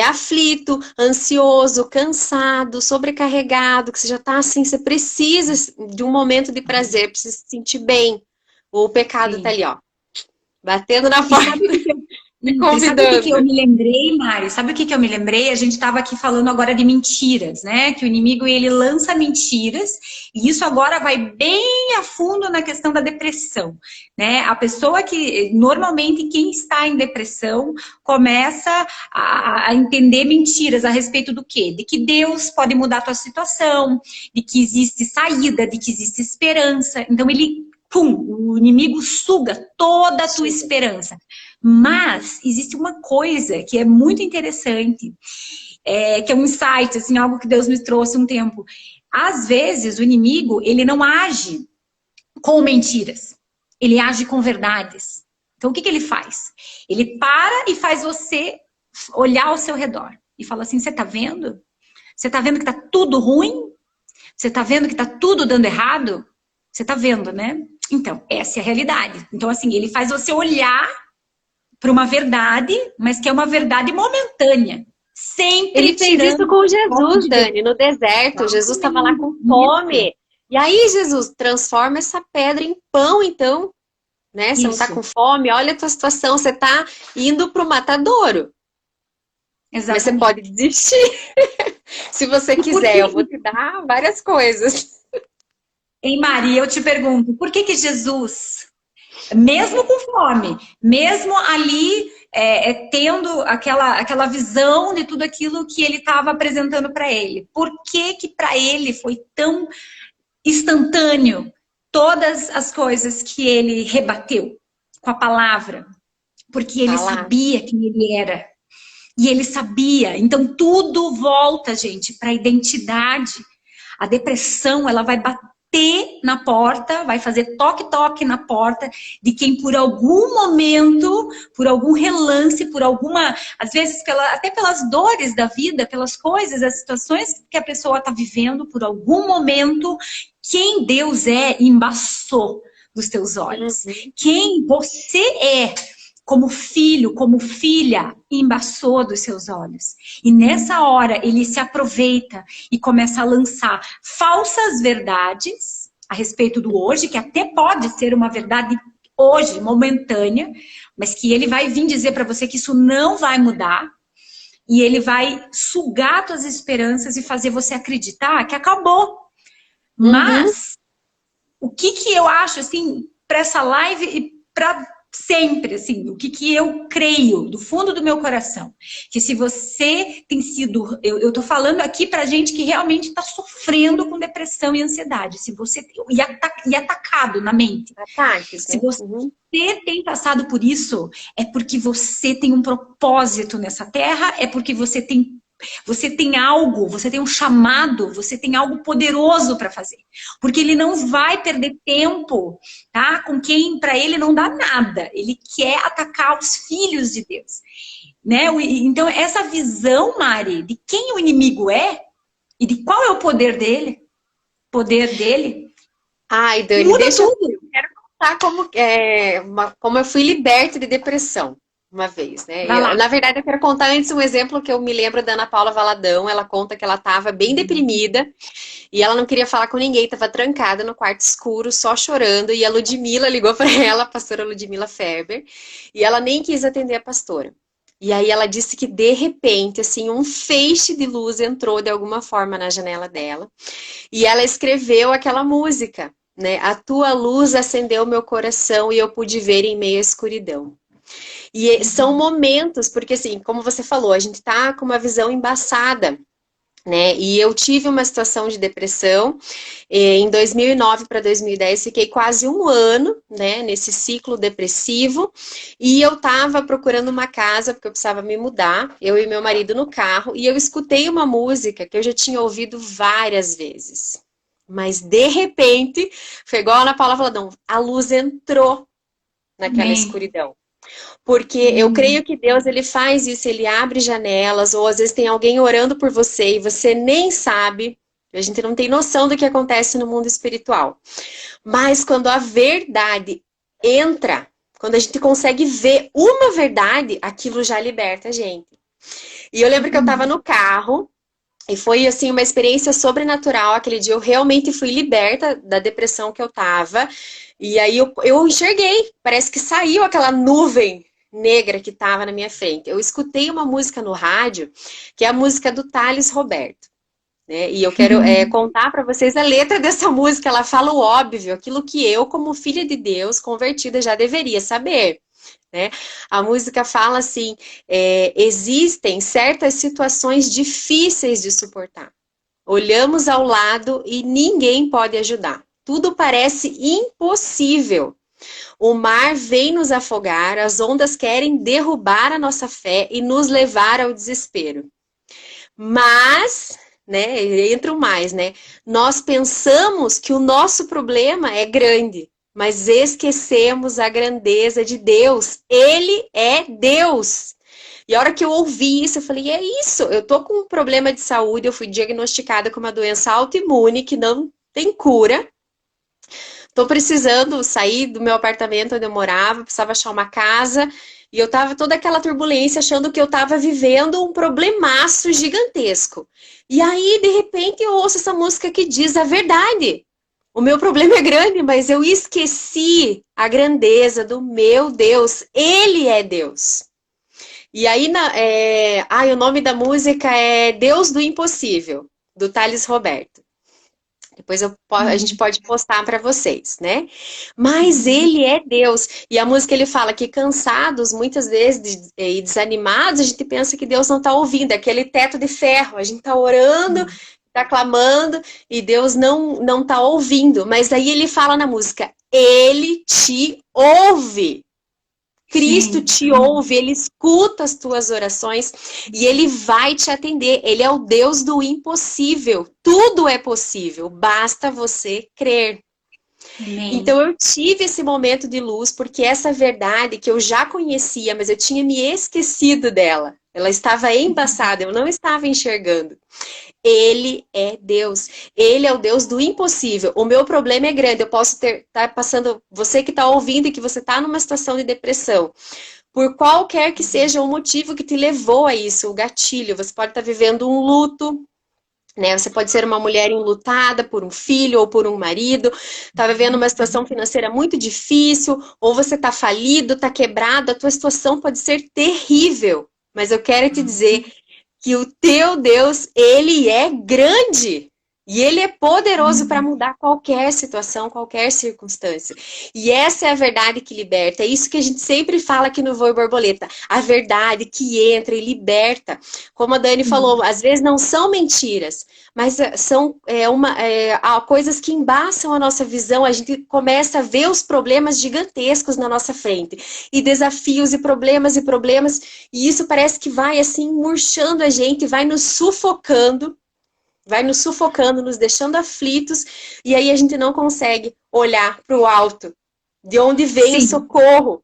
aflito, ansioso, cansado, sobrecarregado, que você já está assim, você precisa de um momento de prazer, precisa se sentir bem. O pecado está Sim. ali, ó, batendo na E sabe o porta, que que eu, te isso, e sabe o que eu convidando. me lembrei, Mari? Sabe o que que eu me lembrei? A gente estava aqui falando agora de mentiras, né? Que o inimigo ele lança mentiras, e isso agora vai bem a fundo na questão da depressão, né? A pessoa que normalmente quem está em depressão começa a entender mentiras a respeito do quê? De que Deus pode mudar a tua situação, de que existe saída, de que existe esperança. Então ele o inimigo suga toda a tua esperança. Mas existe uma coisa que é muito interessante, que é um insight, assim, algo que Deus me trouxe um tempo. Às vezes o inimigo ele não age com mentiras, ele age com verdades. Então o que ele faz? Ele para e faz você olhar ao seu redor e fala assim: você tá vendo? Você tá vendo que tá tudo ruim? Você tá vendo que tá tudo dando errado? Você tá vendo, né? Então, essa é a realidade. Então, assim, ele faz você olhar para uma verdade, mas que é uma verdade momentânea. Sempre Ele fez isso tirando com o foco Jesus, de Deus. Dani, no deserto. Jesus estava lá com Isso, fome. E aí, Jesus, transforma essa pedra em pão, então, né? Você não está com isso, fome, olha a tua situação, você está indo para o matadouro. Mas você pode exatamente. desistir. Se você E por quiser, que, eu vou te dar várias coisas. em Maria, eu te pergunto, por que Jesus, mesmo com fome, mesmo ali tendo aquela visão de tudo aquilo que ele estava apresentando para ele, por que para ele foi tão instantâneo todas as coisas que ele rebateu com a palavra? Porque ele Falar. sabia quem ele era. E ele sabia. Então tudo volta, gente, para a identidade. A depressão, ela vai bater na porta, vai fazer toque-toque na porta de quem por algum momento, por algum relance, por alguma, às vezes até pelas dores da vida, pelas coisas, as situações que a pessoa está vivendo, por algum momento, quem Deus é embaçou dos teus olhos. Uhum. Quem você é como filho, como filha, embaçou dos seus olhos. E nessa hora ele se aproveita e começa a lançar falsas verdades, a respeito do hoje, que até pode ser uma verdade hoje, momentânea, mas que ele vai vir dizer para você que isso não vai mudar, e ele vai sugar tuas esperanças e fazer você acreditar que acabou. Mas, o que eu acho, assim, para essa live e para sempre, assim, o que eu creio do fundo do meu coração, que se você tem sido, eu tô falando aqui pra gente que realmente está sofrendo com depressão e ansiedade, se você e atacado na mente, Ataques, né? se você tem passado por isso, é porque você tem um propósito nessa terra, é porque você tem algo, você tem um chamado, você tem algo poderoso para fazer. Porque ele não vai perder tempo, tá? Com quem para ele não dá nada. Ele quer atacar os filhos de Deus, né? Então essa visão, Mari, de quem o inimigo é e de qual é o poder dele, Ai, Dani, muda deixa tudo. eu quero contar como eu fui liberta de depressão uma vez, né? Vai lá. Na verdade, eu quero contar antes um exemplo que eu me lembro da Ana Paula Valadão. Ela conta que ela estava bem deprimida e ela não queria falar com ninguém, estava trancada no quarto escuro, só chorando. E a Ludmilla ligou para ela, a pastora Ludmilla Ferber, e ela nem quis atender a pastora. E aí ela disse que de repente, assim, um feixe de luz entrou de alguma forma na janela dela. E ela escreveu aquela música, né? A tua luz acendeu meu coração e eu pude ver em meio à escuridão. E são momentos, porque assim, como você falou, a gente tá com uma visão embaçada, né? E eu tive uma situação de depressão em 2009 para 2010, fiquei quase um ano, né, nesse ciclo depressivo, e eu tava procurando uma casa, porque eu precisava me mudar, eu e meu marido no carro, e eu escutei uma música que eu já tinha ouvido várias vezes. Mas, de repente, foi igual a Ana Paula falou, a luz entrou naquela escuridão. Porque eu creio que Deus, ele faz isso, ele abre janelas, ou às vezes tem alguém orando por você e você nem sabe, a gente não tem noção do que acontece no mundo espiritual. Mas quando a verdade entra, quando a gente consegue ver uma verdade, aquilo já liberta a gente. E eu lembro que eu estava no carro, e foi, assim, uma experiência sobrenatural. Aquele dia eu realmente fui liberta da depressão que eu tava. E aí eu enxerguei. Parece que saiu aquela nuvem negra que tava na minha frente. Eu escutei uma música no rádio, que é a música do Thales Roberto, né? E eu quero contar para vocês a letra dessa música. Ela fala o óbvio, aquilo que eu, como filha de Deus, convertida, já deveria saber. Né? A música fala assim, existem certas situações difíceis de suportar. Olhamos ao lado e ninguém pode ajudar. Tudo parece impossível. O mar vem nos afogar, as ondas querem derrubar a nossa fé e nos levar ao desespero. Mas, né, entra o mais, né? Nós pensamos que o nosso problema é grande, mas esquecemos a grandeza de Deus. Ele é Deus. E a hora que eu ouvi isso, eu falei, é isso, eu tô com um problema de saúde, eu fui diagnosticada com uma doença autoimune que não tem cura. Tô precisando sair do meu apartamento onde eu morava, precisava achar uma casa, e eu tava toda aquela turbulência achando que eu tava vivendo um problemaço gigantesco. E aí, de repente, eu ouço essa música que diz a verdade. O meu problema é grande, mas eu esqueci a grandeza do meu Deus. Ele é Deus. E aí, o nome da música é Deus do Impossível, do Thales Roberto. Depois a gente pode postar para vocês, né? Mas ele é Deus. E a música, ele fala que cansados, muitas vezes, e desanimados, a gente pensa que Deus não está ouvindo. É aquele teto de ferro. A gente está orando, está clamando, e Deus não está ouvindo. Mas aí ele fala na música, ele te ouve. Cristo te ouve, ele escuta as tuas orações e ele vai te atender. Ele é o Deus do impossível. Tudo é possível, basta você crer. Amém. Então eu tive esse momento de luz porque essa verdade que eu já conhecia, mas eu tinha me esquecido dela. Ela estava embaçada, eu não estava enxergando. Ele é Deus. Ele é o Deus do impossível. O meu problema é grande. Eu posso estar passando... Você que está ouvindo e que você está numa situação de depressão. Por qualquer que seja o motivo que te levou a isso, o gatilho. Você pode estar vivendo um luto, né? Você pode ser uma mulher enlutada por um filho ou por um marido, tá vivendo uma situação financeira muito difícil, ou você tá falido, tá quebrado, a tua situação pode ser terrível. Mas eu quero te dizer que o teu Deus, ele é grande. E ele é poderoso para mudar qualquer situação, qualquer circunstância. E essa é a verdade que liberta. É isso que a gente sempre fala aqui no Voo Borboleta. A verdade que entra e liberta. Como a Dani falou, às vezes não são mentiras, mas são coisas que embaçam a nossa visão. A gente começa a ver os problemas gigantescos na nossa frente. E desafios e problemas. E isso parece que vai assim murchando a gente, vai nos sufocando. Nos deixando aflitos, e aí a gente não consegue olhar para o alto, de onde vem o socorro.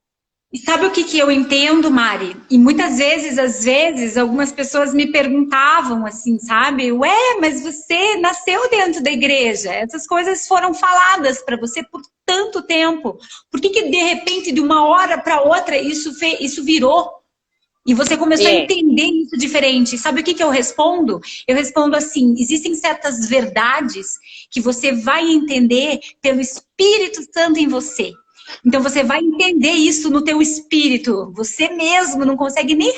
E sabe o que eu entendo, Mari? E muitas vezes, às vezes, algumas pessoas me perguntavam assim, sabe? Ué, mas você nasceu dentro da igreja, essas coisas foram faladas para você por tanto tempo. Por que de repente, de uma hora para outra, isso virou? E você começou a entender isso diferente. Sabe o que eu respondo? Eu respondo assim, existem certas verdades que você vai entender pelo Espírito Santo em você. Então você vai entender isso no teu espírito. Você mesmo não consegue nem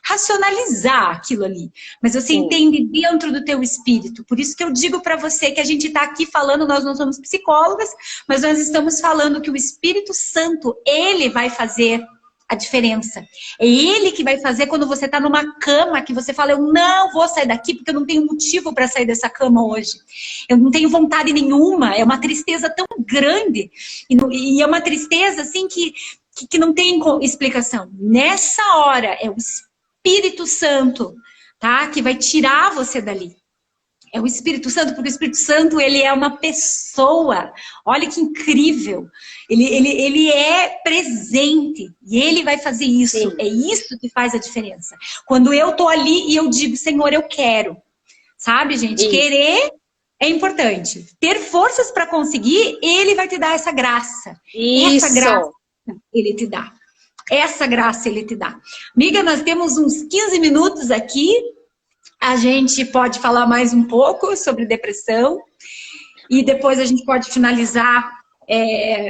racionalizar aquilo ali. Mas você entende dentro do teu espírito. Por isso que eu digo para você que a gente está aqui falando, nós não somos psicólogas, mas nós estamos falando que o Espírito Santo, ele vai fazer a diferença. É ele que vai fazer quando você está numa cama que você fala, eu não vou sair daqui porque eu não tenho motivo para sair dessa cama hoje. Eu não tenho vontade nenhuma. É uma tristeza tão grande. E é uma tristeza assim que não tem explicação. Nessa hora é o Espírito Santo, tá? Que vai tirar você dali. É o Espírito Santo, porque o Espírito Santo, ele é uma pessoa. Olha que incrível. Ele é presente. E ele vai fazer isso. Sim. É isso que faz a diferença. Quando eu tô ali e eu digo, Senhor, eu quero. Sabe, gente? Isso. Querer é importante. Ter forças para conseguir, ele vai te dar essa graça. Isso. Essa graça ele te dá. Essa graça ele te dá. Amiga, nós temos uns 15 minutos aqui. A gente pode falar mais um pouco sobre depressão e depois a gente pode finalizar.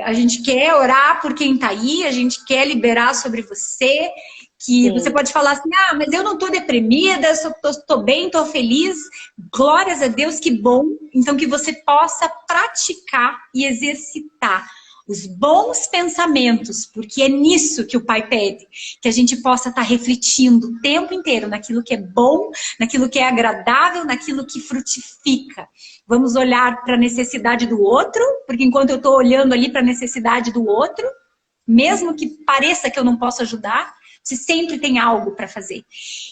A gente quer orar por quem tá aí, a gente quer liberar sobre você, que você pode falar assim, mas eu não tô deprimida, tô bem, tô feliz. Glórias a Deus, que bom. Então que você possa praticar e exercitar os bons pensamentos, porque é nisso que o Pai pede, que a gente possa estar refletindo o tempo inteiro naquilo que é bom, naquilo que é agradável, naquilo que frutifica. Vamos olhar para a necessidade do outro, porque enquanto eu estou olhando ali para a necessidade do outro, mesmo que pareça que eu não posso ajudar, você sempre tem algo para fazer.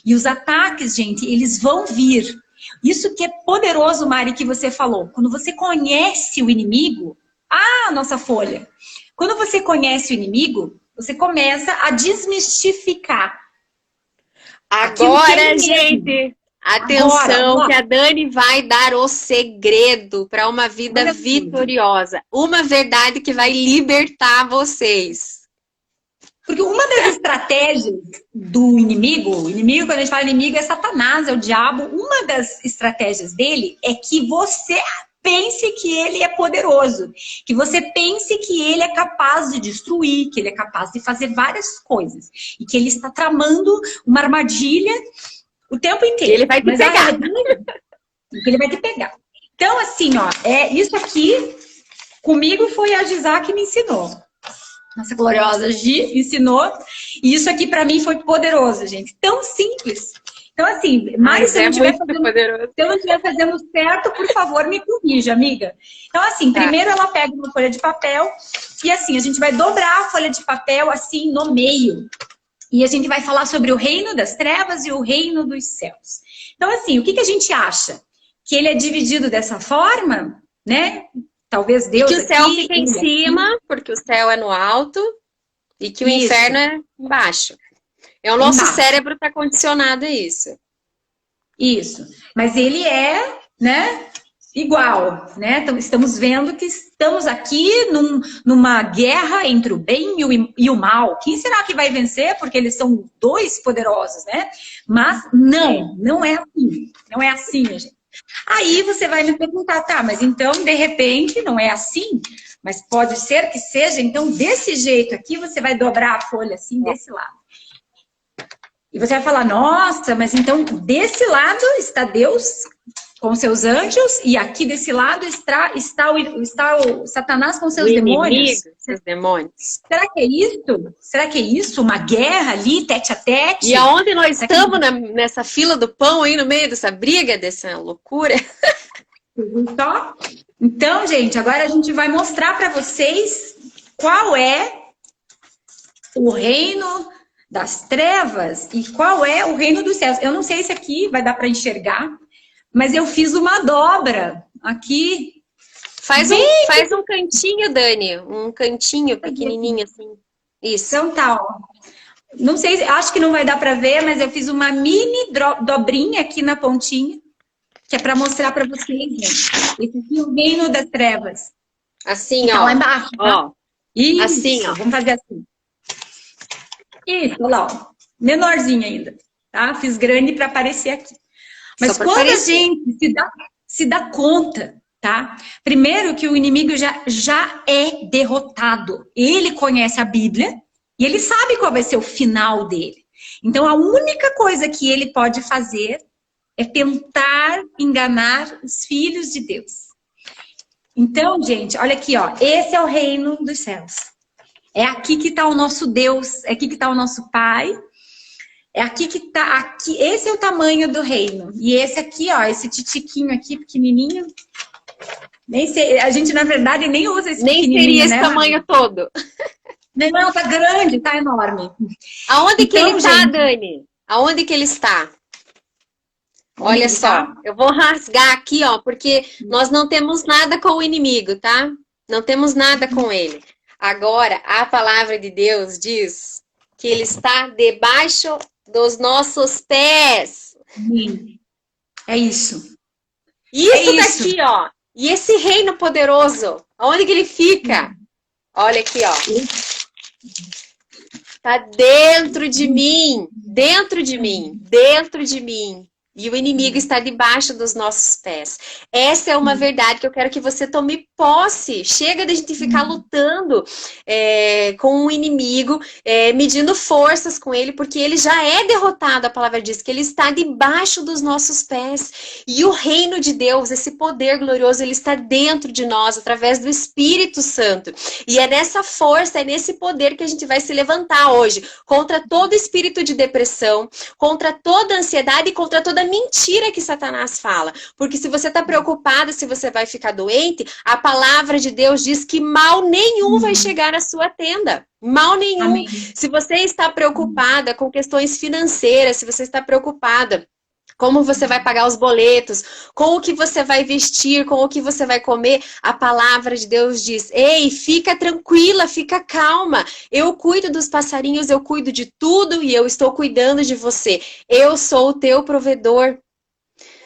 E os ataques, gente, eles vão vir. Isso que é poderoso, Mari, que você falou. Quando você conhece o inimigo, nossa folha. Quando você conhece o inimigo, você começa a desmistificar. Agora, gente, atenção, que a Dani vai dar o segredo para uma vida vitoriosa. Uma verdade que vai libertar vocês. Porque uma das estratégias do inimigo, o inimigo, quando a gente fala inimigo, é Satanás, é o diabo. Uma das estratégias dele é que você pense que ele é poderoso, que você pense que ele é capaz de destruir, que ele é capaz de fazer várias coisas e que ele está tramando uma armadilha o tempo inteiro. Ele vai te pegar. Ele vai te pegar. Então, assim, isso aqui, comigo foi a Gisá que me ensinou. Nossa gloriosa Gi ensinou. E isso aqui para mim foi poderoso, gente. Tão simples. Então, assim, mas se eu não estiver fazendo certo, por favor, me corrija, amiga. Então, assim, primeiro ela pega uma folha de papel e assim, a gente vai dobrar a folha de papel assim no meio. E a gente vai falar sobre o reino das trevas e o reino dos céus. Então, assim, o que a gente acha? Que ele é dividido dessa forma, né? Talvez Deus. E que o céu fica em cima, porque o céu é no alto, e que o inferno é embaixo. É o nosso cérebro está condicionado a isso. Isso. Mas ele é, né, igual, né? Então, estamos vendo que estamos aqui numa guerra entre o bem e o mal. Quem será que vai vencer? Porque eles são dois poderosos, né? Mas não é assim. Não é assim, gente. Aí você vai me perguntar, tá, mas então, de repente, não é assim? Mas pode ser que seja, então, desse jeito aqui, você vai dobrar a folha assim, desse lado. E você vai falar, nossa, mas então, desse lado está Deus com seus anjos, e aqui desse lado está o Satanás com seus demônios. Seus demônios. Será que é isso? Será que é isso? Uma guerra ali, tete a tete? E aonde nós estamos nessa fila do pão aí, no meio dessa briga, dessa loucura? Só? Então, gente, agora a gente vai mostrar para vocês qual é o reino das trevas e qual é o reino dos céus. Eu não sei se aqui vai dar para enxergar, mas eu fiz uma dobra aqui. Faz um cantinho, Dani. Um cantinho pequenininho assim. Isso. Então tá, ó. Não sei, acho que não vai dar para ver, mas eu fiz uma mini dobrinha aqui na pontinha, que é para mostrar para vocês, gente. Esse aqui é o reino das trevas. Assim, tá ó. Lá embaixo, tá? Ó. Isso, assim, ó. Vamos fazer assim. Isso, olha lá, ó. Menorzinho ainda, tá? Fiz grande para aparecer aqui. Mas quando a gente se dá conta, tá? Primeiro que o inimigo já é derrotado. Ele conhece a Bíblia e ele sabe qual vai ser o final dele. Então a única coisa que ele pode fazer é tentar enganar os filhos de Deus. Então, gente, olha aqui, ó. Esse é o reino dos céus. É aqui que está o nosso Deus, é aqui que está o nosso Pai. É aqui que tá, aqui, esse é o tamanho do reino. E esse aqui, ó, esse titiquinho aqui, pequenininho. Nem sei, a gente, na verdade, nem usa esse pequenininho, nem seria esse tamanho todo. Não, tá grande, tá enorme. Aonde então, que ele está, Dani? Aonde que ele está? Olha só, eu vou rasgar aqui, ó, porque nós não temos nada com o inimigo, tá? Não temos nada com ele. Agora, a palavra de Deus diz que ele está debaixo dos nossos pés. É isso. Isso daqui, ó. E esse reino poderoso, onde que ele fica? Olha aqui, ó. Tá dentro de mim, dentro de mim, dentro de mim. E o inimigo está debaixo dos nossos pés. Essa é uma verdade que eu quero que você tome posse. Chega de a gente ficar lutando com o inimigo, medindo forças com ele, porque ele já é derrotado. A palavra diz que ele está debaixo dos nossos pés. E o reino de Deus, esse poder glorioso, ele está dentro de nós, através do Espírito Santo. E é nessa força, é nesse poder que a gente vai se levantar hoje, contra todo espírito de depressão, contra toda ansiedade e contra toda mentira que Satanás fala. Porque se você está preocupada se você vai ficar doente, a palavra de Deus diz que mal nenhum vai chegar à sua tenda. Mal nenhum. Amém. Se você está preocupada com questões financeiras, se você está preocupada como você vai pagar os boletos, com o que você vai vestir, com o que você vai comer, a palavra de Deus diz, ei, fica tranquila, fica calma, eu cuido dos passarinhos, eu cuido de tudo e eu estou cuidando de você, eu sou o teu provedor.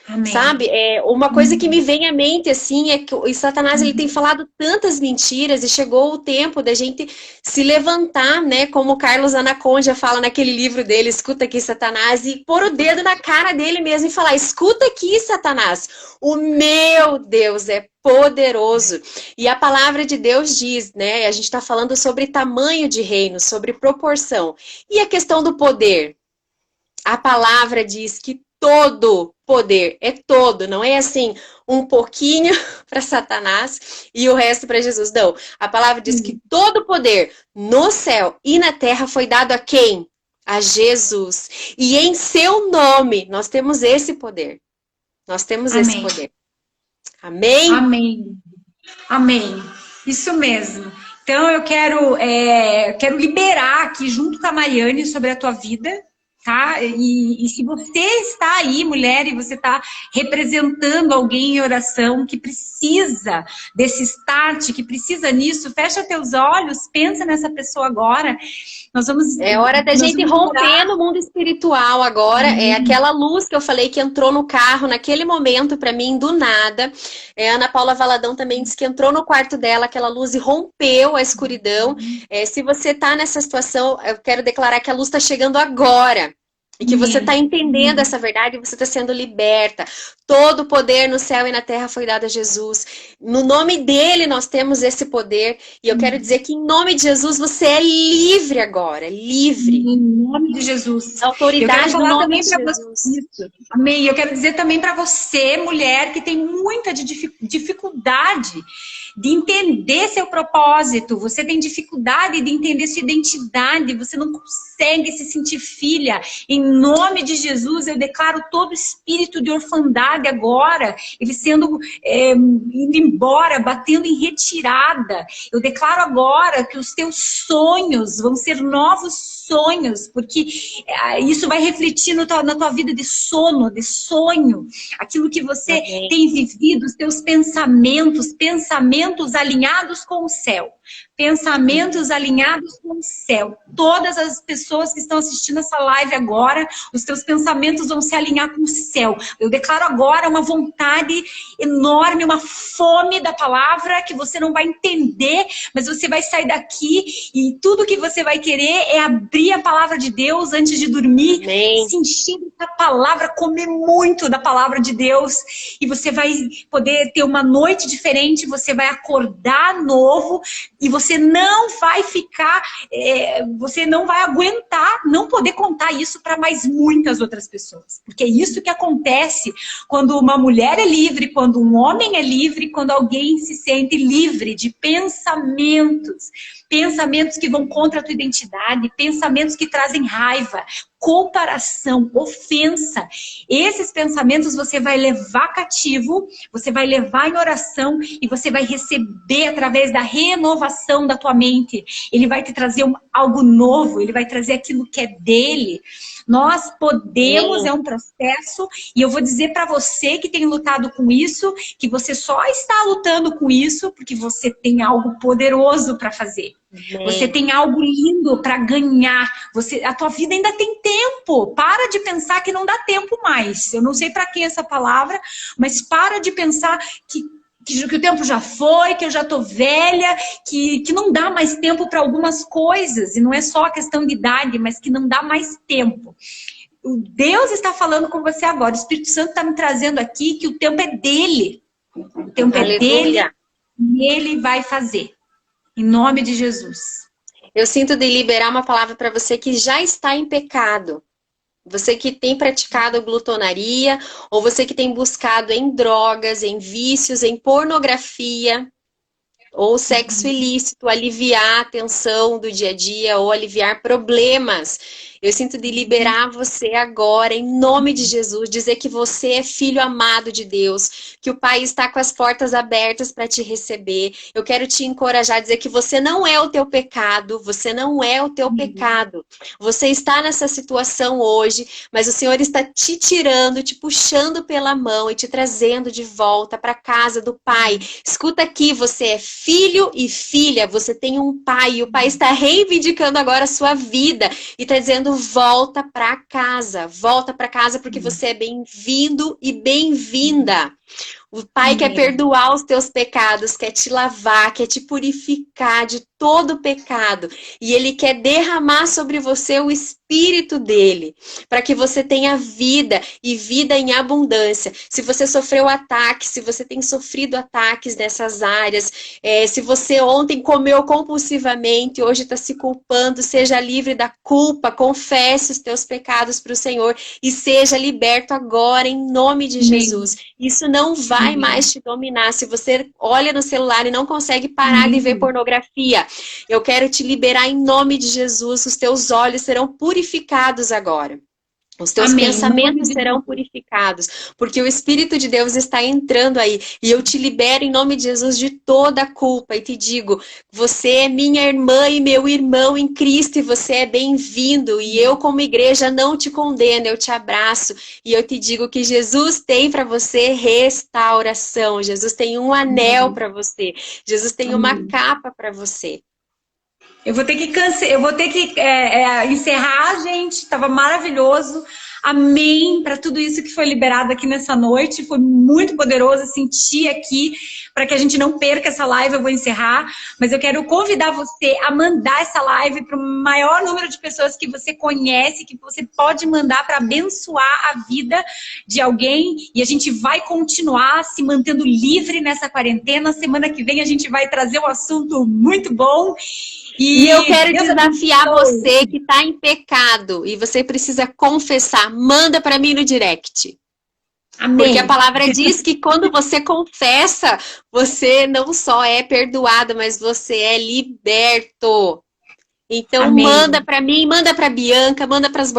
Amém. Sabe? Uma coisa que me vem à mente, assim, é que o Satanás, ele tem falado tantas mentiras e chegou o tempo da gente se levantar, né? Como o Carlos Anaconda fala naquele livro dele, Escuta Aqui, Satanás, e pôr o dedo na cara dele mesmo e falar, escuta aqui, Satanás, o meu Deus é poderoso. E a palavra de Deus diz, né? A gente está falando sobre tamanho de reino, sobre proporção. E a questão do poder? A palavra diz que todo poder, é todo, não é assim, um pouquinho para Satanás e o resto para Jesus, não. A palavra diz que todo poder no céu e na terra foi dado a quem? A Jesus. E em seu nome nós temos esse poder. Nós temos Amém. Esse poder. Amém? Amém. Amém. Isso mesmo. Então eu quero liberar aqui junto com a Mariane sobre a tua vida. Tá? E se você está aí, mulher, e você está representando alguém em oração que precisa desse start, que precisa nisso, fecha teus olhos, pensa nessa pessoa agora. Nós vamos. É hora da gente romper no mundo espiritual agora. É aquela luz que eu falei que entrou no carro naquele momento, para mim, do nada. A Ana Paula Valadão também disse que entrou no quarto dela, aquela luz, e rompeu a escuridão. Se você está nessa situação, eu quero declarar que a luz está chegando agora. E que você está entendendo essa verdade e você está sendo liberta. Todo o poder no céu e na terra foi dado a Jesus. No nome dele nós temos esse poder. E eu quero dizer que em nome de Jesus você é livre agora. Livre. Em nome de Jesus. A autoridade do nome de Jesus. Amém. Eu quero dizer também para você, mulher, que tem muita dificuldade de entender seu propósito. Você tem dificuldade de entender sua identidade. Você não consegue se sentir filha. Em nome de Jesus, eu declaro todo espírito de orfandade agora, ele sendo indo embora, batendo em retirada. Eu declaro agora que os teus sonhos vão ser novos sonhos, porque isso vai refletir na tua vida de sono, de sonho, aquilo que você tem vivido, os teus pensamentos alinhados com o céu. Pensamentos alinhados com o céu. Todas as pessoas que estão assistindo essa live agora, os teus pensamentos vão se alinhar com o céu. Eu declaro agora uma vontade enorme, uma fome da palavra que você não vai entender, mas você vai sair daqui e tudo que você vai querer é abrir a palavra de Deus antes de dormir, se encher da palavra, comer muito da palavra de Deus, e você vai poder ter uma noite diferente, você vai acordar novo, e você não vai ficar, você não vai aguentar não poder contar isso para mais muitas outras pessoas. Porque é isso que acontece quando uma mulher é livre, quando um homem é livre, quando alguém se sente livre de pensamentos. Pensamentos que vão contra a tua identidade, pensamentos que trazem raiva, comparação, ofensa. Esses pensamentos você vai levar cativo, você vai levar em oração e você vai receber através da renovação da tua mente. Ele vai te trazer algo novo, ele vai trazer aquilo que é dele. Nós podemos, é um processo, e eu vou dizer para você que tem lutado com isso, que você só está lutando com isso porque você tem algo poderoso para fazer. Você tem algo lindo para ganhar. A tua vida ainda tem tempo. Para de pensar que não dá tempo mais. Eu não sei para quem essa palavra, mas para de pensar que o tempo já foi, que eu já tô velha, que não dá mais tempo para algumas coisas. E não é só a questão de idade, mas que não dá mais tempo. O Deus está falando com você agora. O Espírito Santo está me trazendo aqui que o tempo é dele. O tempo é dele e ele vai fazer. Em nome de Jesus. Eu sinto de liberar uma palavra para você que já está em pecado. Você que tem praticado glutonaria, ou você que tem buscado em drogas, em vícios, em pornografia, ou sexo ilícito, aliviar a tensão do dia a dia, ou aliviar problemas. Eu sinto de liberar você agora, em nome de Jesus, dizer que você é filho amado de Deus, que o Pai está com as portas abertas para te receber. Eu quero te encorajar a dizer que você não é o teu pecado, você não é o teu pecado. Você está nessa situação hoje, mas o Senhor está te tirando, te puxando pela mão e te trazendo de volta para a casa do Pai. Escuta aqui, você é filho e filha, você tem um Pai, e o Pai está reivindicando agora a sua vida e está dizendo: volta para casa porque você é bem-vindo e bem-vinda. O Pai quer perdoar os teus pecados, quer te lavar, quer te purificar de todo pecado. E Ele quer derramar sobre você o Espírito dele, para que você tenha vida e vida em abundância. Se você sofreu ataques, se você tem sofrido ataques nessas áreas, se você ontem comeu compulsivamente, hoje está se culpando, seja livre da culpa, confesse os teus pecados para o Senhor e seja liberto agora em nome de Jesus. Isso não vai mais te dominar. Se você olha no celular e não consegue parar de ver pornografia, eu quero te liberar em nome de Jesus. Os teus olhos serão purificados agora. Os teus pensamentos serão purificados, porque o Espírito de Deus está entrando aí. E eu te libero em nome de Jesus de toda a culpa. E te digo, você é minha irmã e meu irmão em Cristo, e você é bem-vindo. E eu, como igreja, não te condeno, eu te abraço. E eu te digo que Jesus tem para você restauração. Jesus tem um anel para você. Jesus tem uma capa para você. Eu vou ter que encerrar, gente. Tava maravilhoso. Amém para tudo isso que foi liberado aqui nessa noite. Foi muito poderoso sentir aqui, para que a gente não perca essa live. Eu vou encerrar, mas eu quero convidar você a mandar essa live para o maior número de pessoas que você conhece, que você pode mandar para abençoar a vida de alguém. E a gente vai continuar se mantendo livre nessa quarentena. Semana que vem a gente vai trazer um assunto muito bom. E eu quero desafiar você que está em pecado e você precisa confessar. Manda para mim no direct. Amém. Porque a palavra diz que quando você confessa, você não só é perdoado, mas você é liberto. Então, amém. Manda para mim, manda para Bianca, manda para as